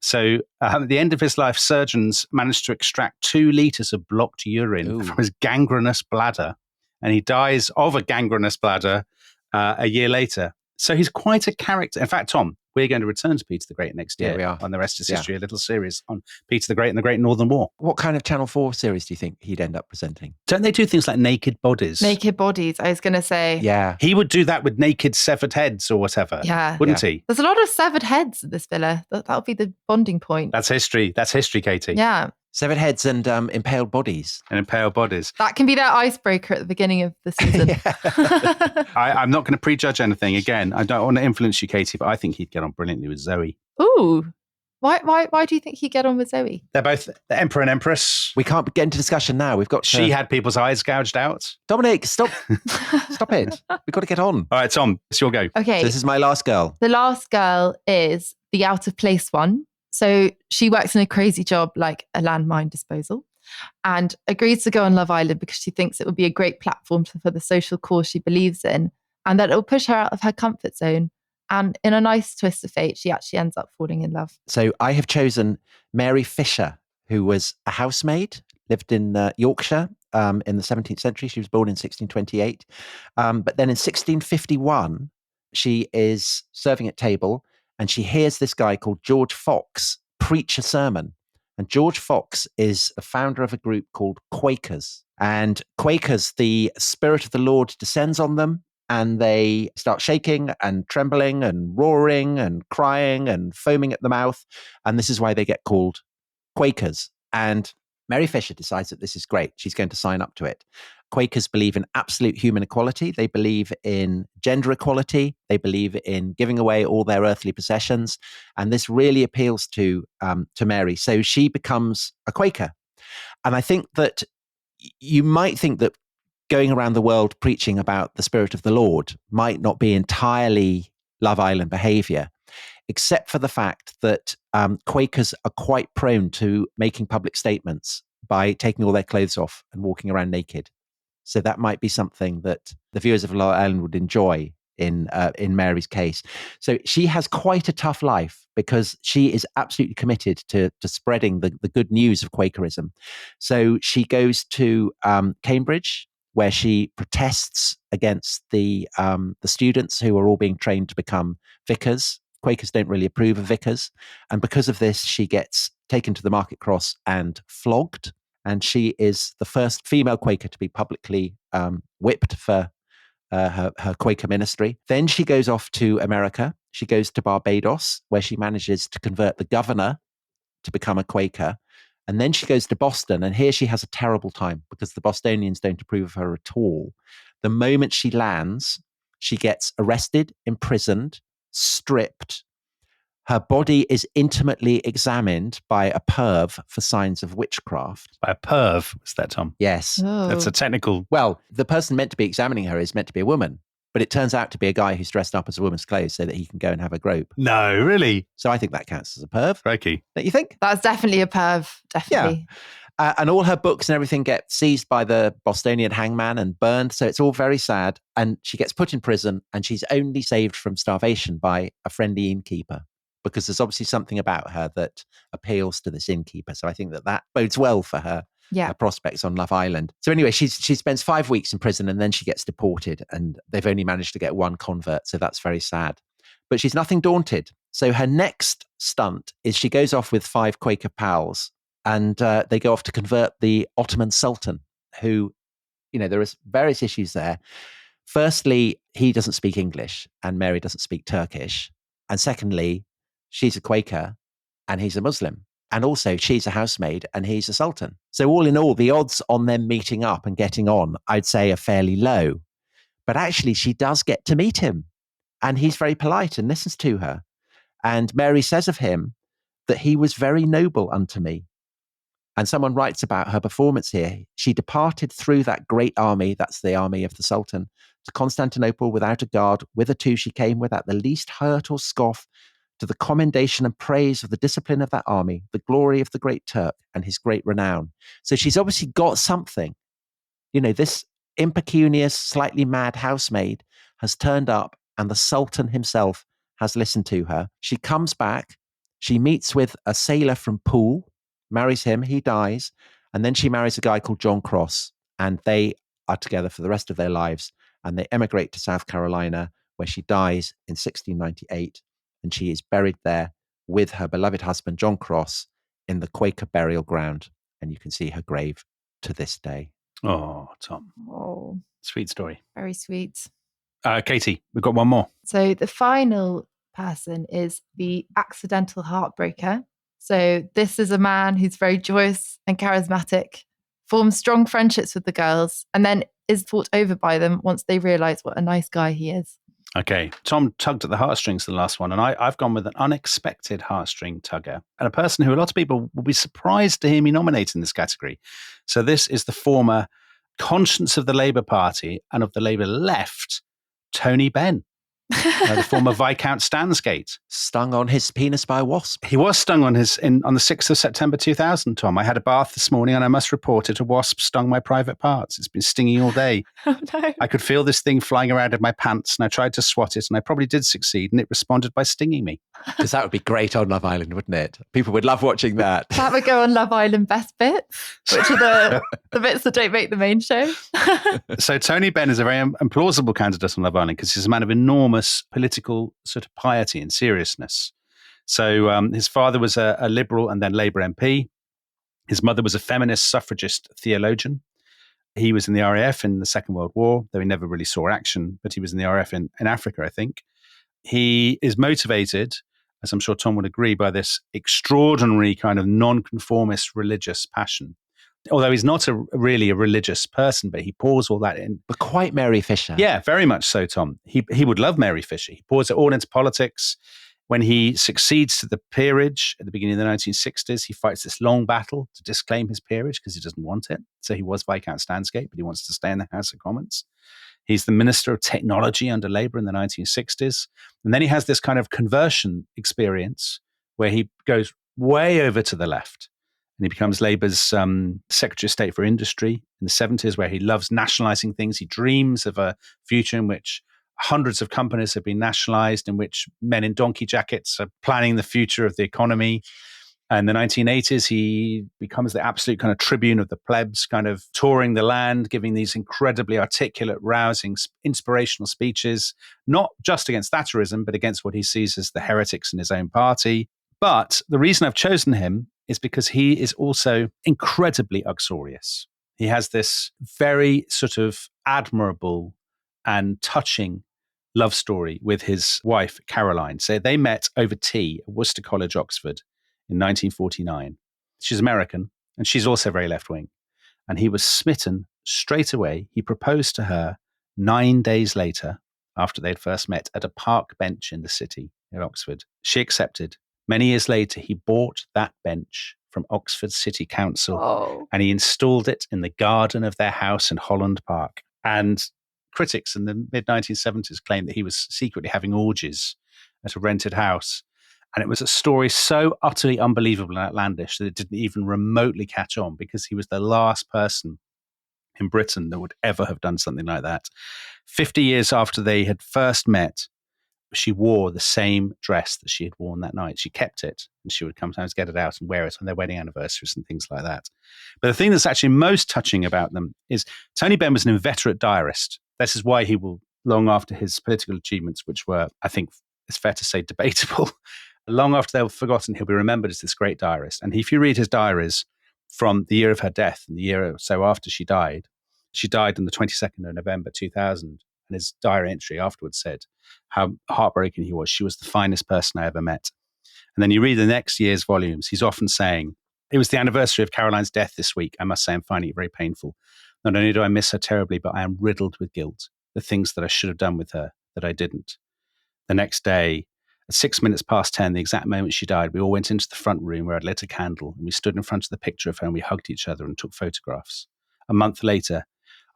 So at the end of his life, surgeons managed to extract 2 litres of blocked urine from his gangrenous bladder. And he dies of a gangrenous bladder a year later. So he's quite a character. In fact, Tom, we're going to return to Peter the Great next year. Yeah, we are. On The Rest is History, a little series on Peter the Great and the Great Northern War. What kind of Channel 4 series do you think he'd end up presenting? Don't they do things like Naked Bodies? Naked Bodies, I was going to say. Yeah. He would do that with naked severed heads or whatever. Yeah. Wouldn't he? There's a lot of severed heads in this villa. That would be the bonding point. That's history. That's history, Katy. Yeah. Severed heads and impaled bodies. And impaled bodies. That can be their icebreaker at the beginning of the season. I'm not going to prejudge anything. Again, I don't want to influence you, Katy, but I think he'd get on brilliantly with Zoe. Ooh. Why do you think he'd get on with Zoe? They're both the Emperor and Empress. We can't get into discussion now. We've got She had people's eyes gouged out. Dominic, stop. Stop it. We've got to get on. All right, Tom, it's your go. Okay. So this is my last girl. The last girl is the out of place one. So she works in a crazy job like a landmine disposal and agrees to go on Love Island because she thinks it would be a great platform for the social cause she believes in and that it will push her out of her comfort zone. And in a nice twist of fate, she actually ends up falling in love. So I have chosen Mary Fisher, who was a housemaid, lived in Yorkshire in the 17th century. She was born in 1628. But then in 1651, she is serving at table and she hears this guy called George Fox preach a sermon. And George Fox is the founder of a group called Quakers. And Quakers, the Spirit of the Lord descends on them and they start shaking and trembling and roaring and crying and foaming at the mouth. And this is why they get called Quakers. And Mary Fisher decides that this is great. She's going to sign up to it. Quakers believe in absolute human equality. They believe in gender equality. They believe in giving away all their earthly possessions. And this really appeals to Mary. So she becomes a Quaker. And I think that you might think that going around the world preaching about the Spirit of the Lord might not be entirely Love Island behavior, except for the fact that Quakers are quite prone to making public statements by taking all their clothes off and walking around naked. So that might be something that the viewers of Love Island would enjoy in Mary's case. So she has quite a tough life because she is absolutely committed to spreading the good news of Quakerism. So she goes to Cambridge, where she protests against the students who are all being trained to become vicars. Quakers don't really approve of vicars. And because of this, she gets taken to the market cross and flogged. And she is the first female Quaker to be publicly whipped for her Quaker ministry. Then she goes off to America. She goes to Barbados, where she manages to convert the governor to become a Quaker. And then she goes to Boston, and here she has a terrible time because the Bostonians don't approve of her at all. The moment she lands, she gets arrested, imprisoned, stripped. Her body is intimately examined by a perv for signs of witchcraft. By a perv, was that, Tom? Yes. Oh. That's a technical... Well, the person meant to be examining her is meant to be a woman, but it turns out to be a guy who's dressed up as a woman's clothes so that he can go and have a grope. No, really? So I think that counts as a perv. Crikey. Don't you think? That's definitely a perv. Definitely. Yeah. And all her books and everything get seized by the Bostonian hangman and burned. So it's all very sad. And she gets put in prison and she's only saved from starvation by a friendly innkeeper, because there's obviously something about her that appeals to this innkeeper. So I think that bodes well for her. Her prospects on Love Island. So anyway, she spends 5 weeks in prison and then she gets deported, and they've only managed to get one convert. So that's very sad. But she's nothing daunted. So her next stunt is she goes off with 5 Quaker pals and they go off to convert the Ottoman Sultan, who, there is various issues there. Firstly, he doesn't speak English and Mary doesn't speak Turkish. And secondly, she's a Quaker and he's a Muslim. And also, she's a housemaid and he's a sultan. So all in all, the odds on them meeting up and getting on, I'd say, are fairly low. But actually, she does get to meet him. And he's very polite and listens to her. And Mary says of him that he was very noble unto me. And someone writes about her performance here. She departed through that great army, that's the army of the Sultan, to Constantinople without a guard. Whitherto she came without the least hurt or scoff, to the commendation and praise of the discipline of that army, the glory of the great Turk and his great renown. So she's obviously got something. This impecunious, slightly mad housemaid has turned up and the Sultan himself has listened to her. She comes back, she meets with a sailor from Poole, marries him, he dies, and then she marries a guy called John Cross, and they are together for the rest of their lives, and they emigrate to South Carolina, where she dies in 1698. And she is buried there with her beloved husband, John Cross, in the Quaker burial ground. And you can see her grave to this day. Oh, Tom. Oh, Sweet story. very sweet. Katy, we've got one more. So the final person is the accidental heartbreaker. So this is a man who's very joyous and charismatic, forms strong friendships with the girls, and then is fought over by them once they realize what a nice guy he is. Okay, Tom tugged at the heartstrings the last one, and I've gone with an unexpected heartstring tugger, and a person who a lot of people will be surprised to hear me nominate in this category. So this is the former conscience of the Labour Party and of the Labour left, Tony Benn. The former Viscount Stansgate. Stung on his penis by a wasp. He was stung on the 6th of September 2000, Tom. I had a bath this morning and I must report it. A wasp stung my private parts. It's been stinging all day. Oh, no. I could feel this thing flying around in my pants and I tried to swat it and I probably did succeed and it responded by stinging me. Because that would be great on Love Island, wouldn't it? People would love watching that. That would go on Love Island Best Bits, which are the bits that don't make the main show. So Tony Benn is a very implausible candidate on Love Island because he's a man of enormous enormous political sort of piety and seriousness. So his father was a Liberal and then Labour MP. His mother was a feminist suffragist theologian. He was in the RAF in the Second World War, though he never really saw action, but he was in the RAF in Africa, I think. He is motivated, as I'm sure Tom would agree, by this extraordinary kind of nonconformist religious passion. Although he's not really a religious person, but he pours all that in. But quite Mary Fisher. Yeah, very much so, Tom. He would love Mary Fisher. He pours it all into politics. When he succeeds to the peerage at the beginning of the 1960s, he fights this long battle to disclaim his peerage because he doesn't want it. So he was Viscount Stansgate, but he wants to stay in the House of Commons. He's the Minister of Technology under Labour in the 1960s. And then he has this kind of conversion experience where he goes way over to the left. And he becomes Labour's Secretary of State for Industry in the 70s, where he loves nationalising things. He dreams of a future in which hundreds of companies have been nationalised, in which men in donkey jackets are planning the future of the economy. And in the 1980s, he becomes the absolute kind of tribune of the plebs, kind of touring the land, giving these incredibly articulate, rousing, inspirational speeches, not just against Thatcherism, but against what he sees as the heretics in his own party. But the reason I've chosen him is because he is also incredibly uxorious. He has this very sort of admirable and touching love story with his wife, Caroline. So they met over tea at Worcester College, Oxford in 1949. She's American, and she's also very left-wing. And he was smitten straight away. He proposed to her 9 days later, after they'd first met, at a park bench in the city in Oxford. She accepted. Many years later, he bought that bench from Oxford City Council, and he installed it in the garden of their house in Holland Park. And critics in the mid-1970s claimed that he was secretly having orgies at a rented house. And it was a story so utterly unbelievable and outlandish that it didn't even remotely catch on, because he was the last person in Britain that would ever have done something like that. 50 years after they had first met, she wore the same dress that she had worn that night. She kept it, and she would sometimes get it out and wear it on their wedding anniversaries and things like that. But the thing that's actually most touching about them is Tony Benn was an inveterate diarist. This is why he will, long after his political achievements, which were, I think it's fair to say, debatable, long after they were forgotten, he'll be remembered as this great diarist. And if you read his diaries from the year of her death and the year or so after she died on the 22nd of November 2000, and his diary entry afterwards said how heartbroken he was. She was the finest person I ever met. And then you read the next year's volumes, he's often saying, it was the anniversary of Caroline's death this week. I must say I'm finding it very painful. Not only do I miss her terribly, but I am riddled with guilt. The things that I should have done with her that I didn't. The next day, at 6 minutes past 10, the exact moment she died, we all went into the front room where I'd lit a candle, and we stood in front of the picture of her, and we hugged each other and took photographs. A month later,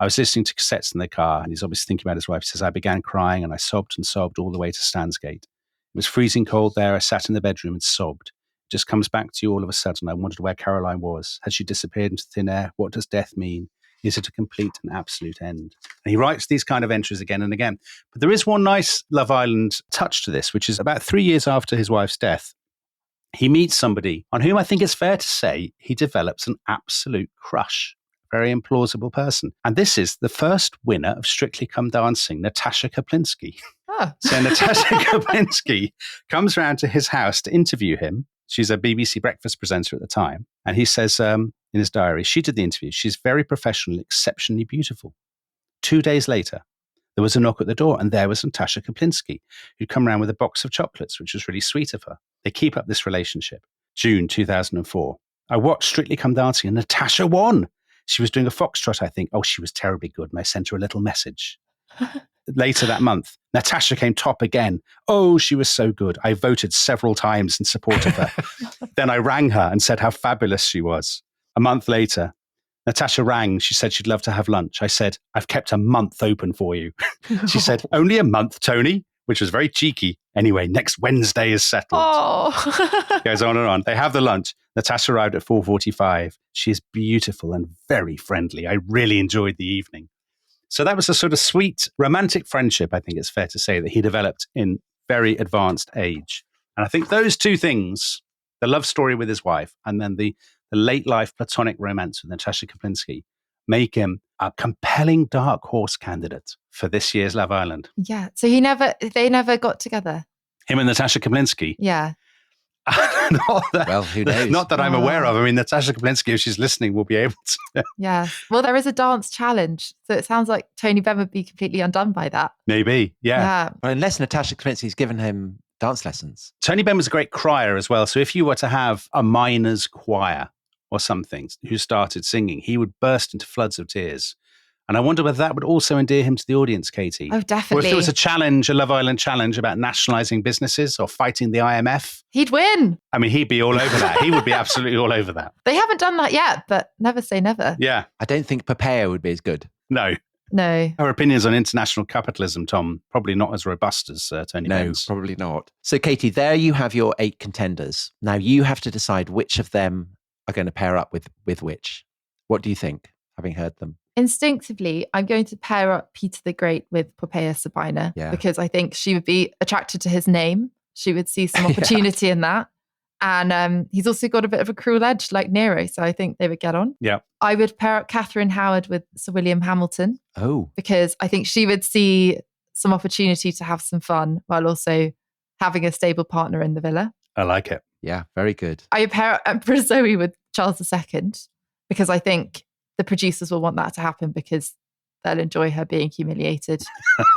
I was listening to cassettes in the car, and he's obviously thinking about his wife. He says, I began crying, and I sobbed and sobbed all the way to Stansgate. It was freezing cold there. I sat in the bedroom and sobbed. It just comes back to you all of a sudden. I wondered where Caroline was. Had she disappeared into thin air? What does death mean? Is it a complete and absolute end? And he writes these kind of entries again and again. But there is one nice Love Island touch to this, which is about 3 years after his wife's death. He meets somebody on whom I think it's fair to say he develops an absolute crush. Very implausible person. And this is the first winner of Strictly Come Dancing, Natasha Kaplinsky. Oh. So Natasha Kaplinsky comes round to his house to interview him. She's a BBC breakfast presenter at the time. And he says in his diary, she did the interview. She's very professional, exceptionally beautiful. 2 days later, there was a knock at the door, and there was Natasha Kaplinsky, who'd come round with a box of chocolates, which was really sweet of her. They keep up this relationship. June 2004. I watched Strictly Come Dancing, and Natasha won. She was doing a foxtrot, I think. Oh, she was terribly good, and I sent her a little message. Later that month, Natasha came top again. Oh, she was so good. I voted several times in support of her. Then I rang her and said how fabulous she was. A month later, Natasha rang. She said she'd love to have lunch. I said, I've kept a month open for you. She said, only a month, Tony, which was very cheeky. Anyway, next Wednesday is settled. Oh. Goes on and on. They have the lunch. Natasha arrived at 4:45. She is beautiful and very friendly. I really enjoyed the evening. So that was a sort of sweet, romantic friendship, I think it's fair to say, that he developed in very advanced age. And I think those two things, the love story with his wife and then the late life platonic romance with Natasha Kaplinsky, make him a compelling dark horse candidate for this year's Love Island. Yeah. So they never got together. Him and Natasha Kaplinsky. Yeah. Well, who knows? Not that I'm aware of. I mean, Natasha Kaplinsky, if she's listening, will be able to. Yeah. Well, there is a dance challenge. So it sounds like Tony Benn would be completely undone by that. Maybe, yeah. Well, unless Natasha Kaplinsky's given him dance lessons. Tony Benn was a great crier as well. So if you were to have a miners' choir or something who started singing, he would burst into floods of tears. And I wonder whether that would also endear him to the audience, Katy. Oh, definitely. Or if there was a challenge, a Love Island challenge about nationalising businesses or fighting the IMF. He'd win. I mean, he'd be all over that. He would be absolutely all over that. They haven't done that yet, but never say never. Yeah. I don't think Poppaea would be as good. No. Her opinions on international capitalism, Tom, probably not as robust as Tony Benn's. No, probably not. So, Katy, there you have your 8 contenders. Now you have to decide which of them are going to pair up with which. What do you think, having heard them? Instinctively, I'm going to pair up Peter the Great with Poppaea Sabina because I think she would be attracted to his name. She would see some opportunity in that. And he's also got a bit of a cruel edge like Nero. So I think they would get on. Yeah. I would pair up Catherine Howard with Sir William Hamilton. Oh. Because I think she would see some opportunity to have some fun while also having a stable partner in the villa. I like it. Yeah, very good. I would pair up Empress Zoe with Charles II because I think the producers will want that to happen because they'll enjoy her being humiliated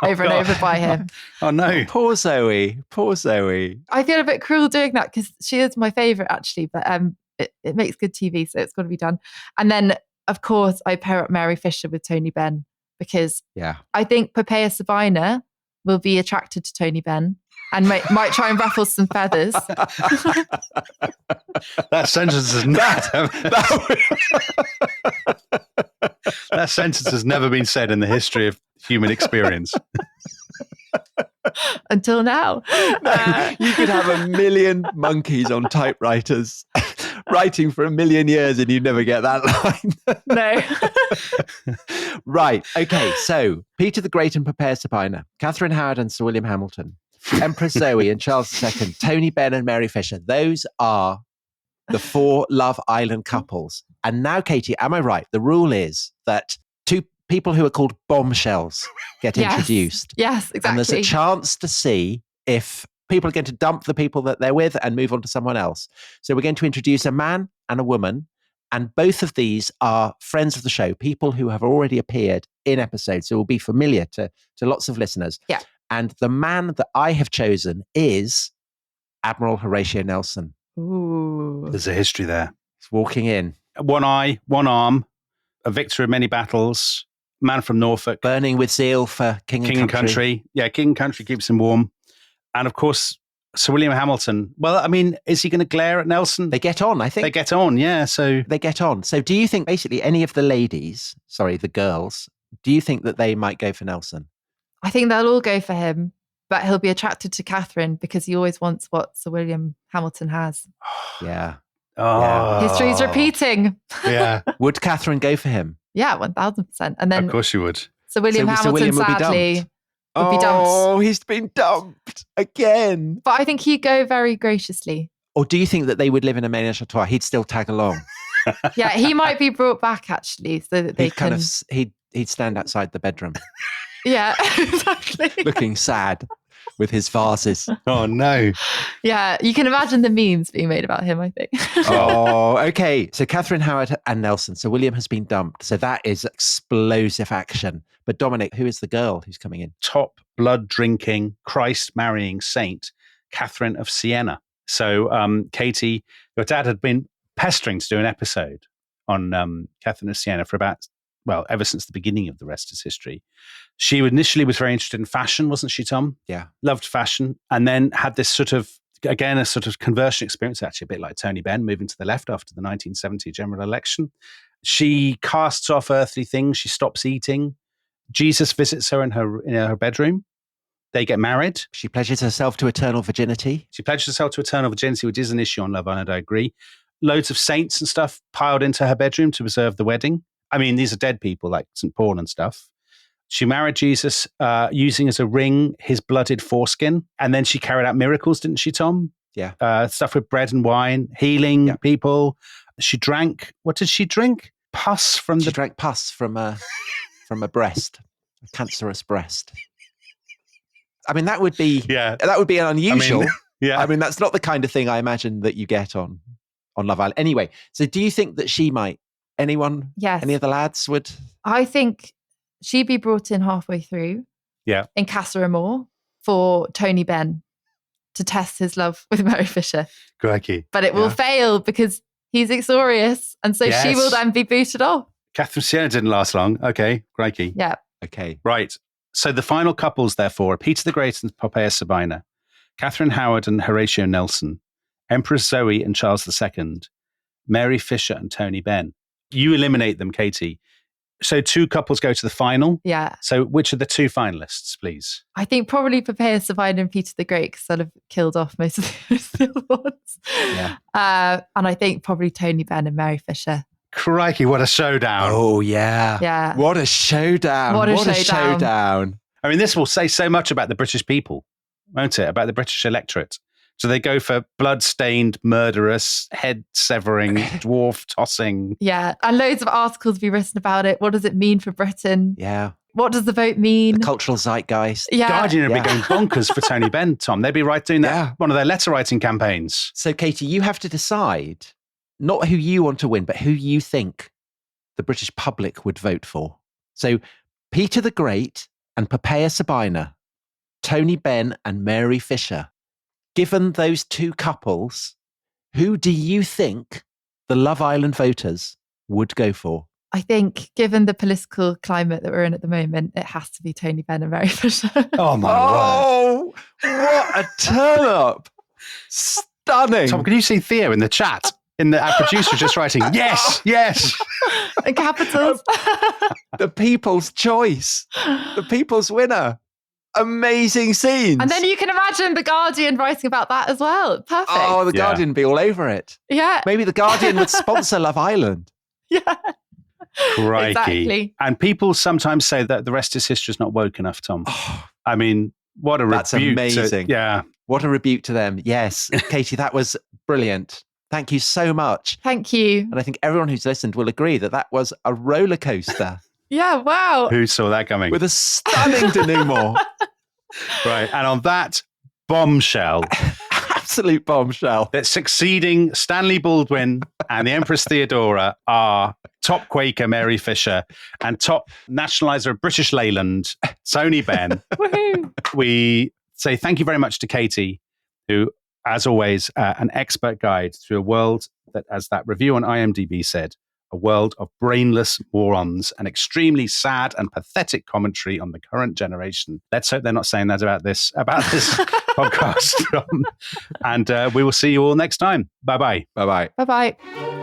over and over by him. Oh, no. Poor Zoe. Poor Zoe. I feel a bit cruel doing that because she is my favourite, actually, but it makes good TV, so it's got to be done. And then, of course, I pair up Mary Fisher with Tony Benn because I think Poppaea Sabina will be attracted to Tony Benn and might try and ruffle some feathers. That sentence is not. That sentence has never been said in the history of human experience. Until now. You could have 1 million monkeys on typewriters writing for 1 million years and you never get that line. No. Right. Okay. So Peter the Great and Poppaea Sabina, Catherine Howard and Sir William Hamilton, Empress Zoe and Charles II, Tony Benn and Mary Fisher. Those are the 4 Love Island couples. And now, Katy, am I right? The rule is that 2 people who are called bombshells get introduced. Yes, exactly. And there's a chance to see if people are going to dump the people that they're with and move on to someone else. So we're going to introduce a man and a woman. And both of these are friends of the show, people who have already appeared in episodes, so will be familiar to lots of listeners. Yeah. And the man that I have chosen is Admiral Horatio Nelson. Ooh. There's a history there. He's walking in. One eye, one arm, a victor of many battles, man from Norfolk. Burning with zeal for King and Country. Yeah, King and Country keeps him warm. And of course, Sir William Hamilton. Well, I mean, is he going to glare at Nelson? They get on, I think. They get on, yeah. So they get on. So do you think basically any of the the girls, do you think that they might go for Nelson? I think they'll all go for him, but he'll be attracted to Catherine because he always wants what Sir William Hamilton has. Yeah. Oh. Yeah. History's repeating. Yeah. Would Catherine go for him? Yeah, 1000%. And then of course she would. Sir William Hamilton, sadly, would be dumped. Oh, he's been dumped again. But I think he'd go very graciously. Or do you think that they would live in a ménage à trois? He'd still tag along. Yeah, he might be brought back actually, so that they can. He'd stand outside the bedroom. Yeah, exactly. Looking sad with his vases. Oh no. Yeah, you can imagine the memes being made about him, I think. Oh, okay. So Catherine Howard and Nelson. So William has been dumped. So that is explosive action. But Dominic, who is the girl who's coming in? Top blood-drinking, Christ-marrying saint, Catherine of Siena. So, Katy, your dad had been pestering to do an episode on Catherine of Siena for ever since the beginning of The Rest is History. She initially was very interested in fashion, wasn't she, Tom? Yeah. Loved fashion. And then had this sort of conversion experience, actually a bit like Tony Benn, moving to the left after the 1970 general election. She casts off earthly things. She stops eating. Jesus visits her in her bedroom. They get married. She pledges herself to eternal virginity. Which is an issue on Love Island, I agree. Loads of saints and stuff piled into her bedroom to preserve the wedding. I mean, these are dead people like St. Paul and stuff. She married Jesus using as a ring his blooded foreskin. And then she carried out miracles, didn't she, Tom? Yeah. Stuff with bread and wine, healing people. She drank. What did she drink? pus from She the... drank pus from a breast, a cancerous breast. I mean, that would be unusual. Yeah. I mean, that's not the kind of thing I imagine that you get on Love Island. Anyway, so do you think that she might? Anyone? Yes. Any of the lads would? I think she'd be brought in halfway through. Yeah. In Casa Amor for Tony Benn to test his love with Mary Fisher. Crikey. But it will fail because he's uxorious. And so she will then be booted off. Catherine Sienna didn't last long. Okay, crikey. Yeah. Okay. Right. So the final couples, therefore, are Peter the Great and Poppaea Sabina, Catherine Howard and Horatio Nelson, Empress Zoe and Charles II, Mary Fisher and Tony Benn. You eliminate them, Katy. So 2 couples go to the final. Yeah. So which are the 2 finalists, please? I think probably Poppaea Sabina and Peter the Great because they'll have killed off most of the other ones. Yeah. And I think probably Tony Benn and Mary Fisher. Crikey, what a showdown. Oh, yeah. Yeah. What a showdown. What a showdown. I mean, this will say so much about the British people, won't it? About the British electorate. So they go for blood-stained, murderous, head-severing, dwarf-tossing. Yeah. And loads of articles be written about it. What does it mean for Britain? Yeah. What does the vote mean? The cultural zeitgeist. Yeah. Guardian would be going bonkers for Tony Benn, Tom. They'd be doing that, one of their letter-writing campaigns. So, Katy, you have to decide not who you want to win, but who you think the British public would vote for. So, Peter the Great and Poppaea Sabina, Tony Benn and Mary Fisher. Given those 2 couples, who do you think the Love Island voters would go for? I think, given the political climate that we're in at the moment, it has to be Tony Benn and Mary Fisher. Oh, my word. Oh, what a turn up. Stunning. Tom, can you see Theo in the chat? Our producer just writing, yes, yes. And capitals. The people's choice. The people's winner. Amazing scenes. And then you can imagine The Guardian writing about that as well. Perfect. Oh, The Guardian would be all over it. Yeah. Maybe The Guardian would sponsor Love Island. Yeah. Crikey. Exactly. And people sometimes say that the rest is history is not woke enough, Tom. I mean, what a rebuke. That's amazing. Yeah. What a rebuke to them. Yes. Katy, that was brilliant. Thank you so much. Thank you. And I think everyone who's listened will agree that was a roller coaster. Yeah, wow. Who saw that coming? With a stunning denouement. Right. And on that bombshell. Absolute bombshell. That succeeding Stanley Baldwin and the Empress Theodora are top Quaker Mary Fisher and top nationaliser of British Leyland, Tony Benn. We say thank you very much to Katy, who, as always, an expert guide through a world that, as that review on IMDb said, a world of brainless morons and extremely sad and pathetic commentary on the current generation. Let's hope they're not saying that about this podcast. And we will see you all next time. Bye-bye. Bye-bye. Bye-bye.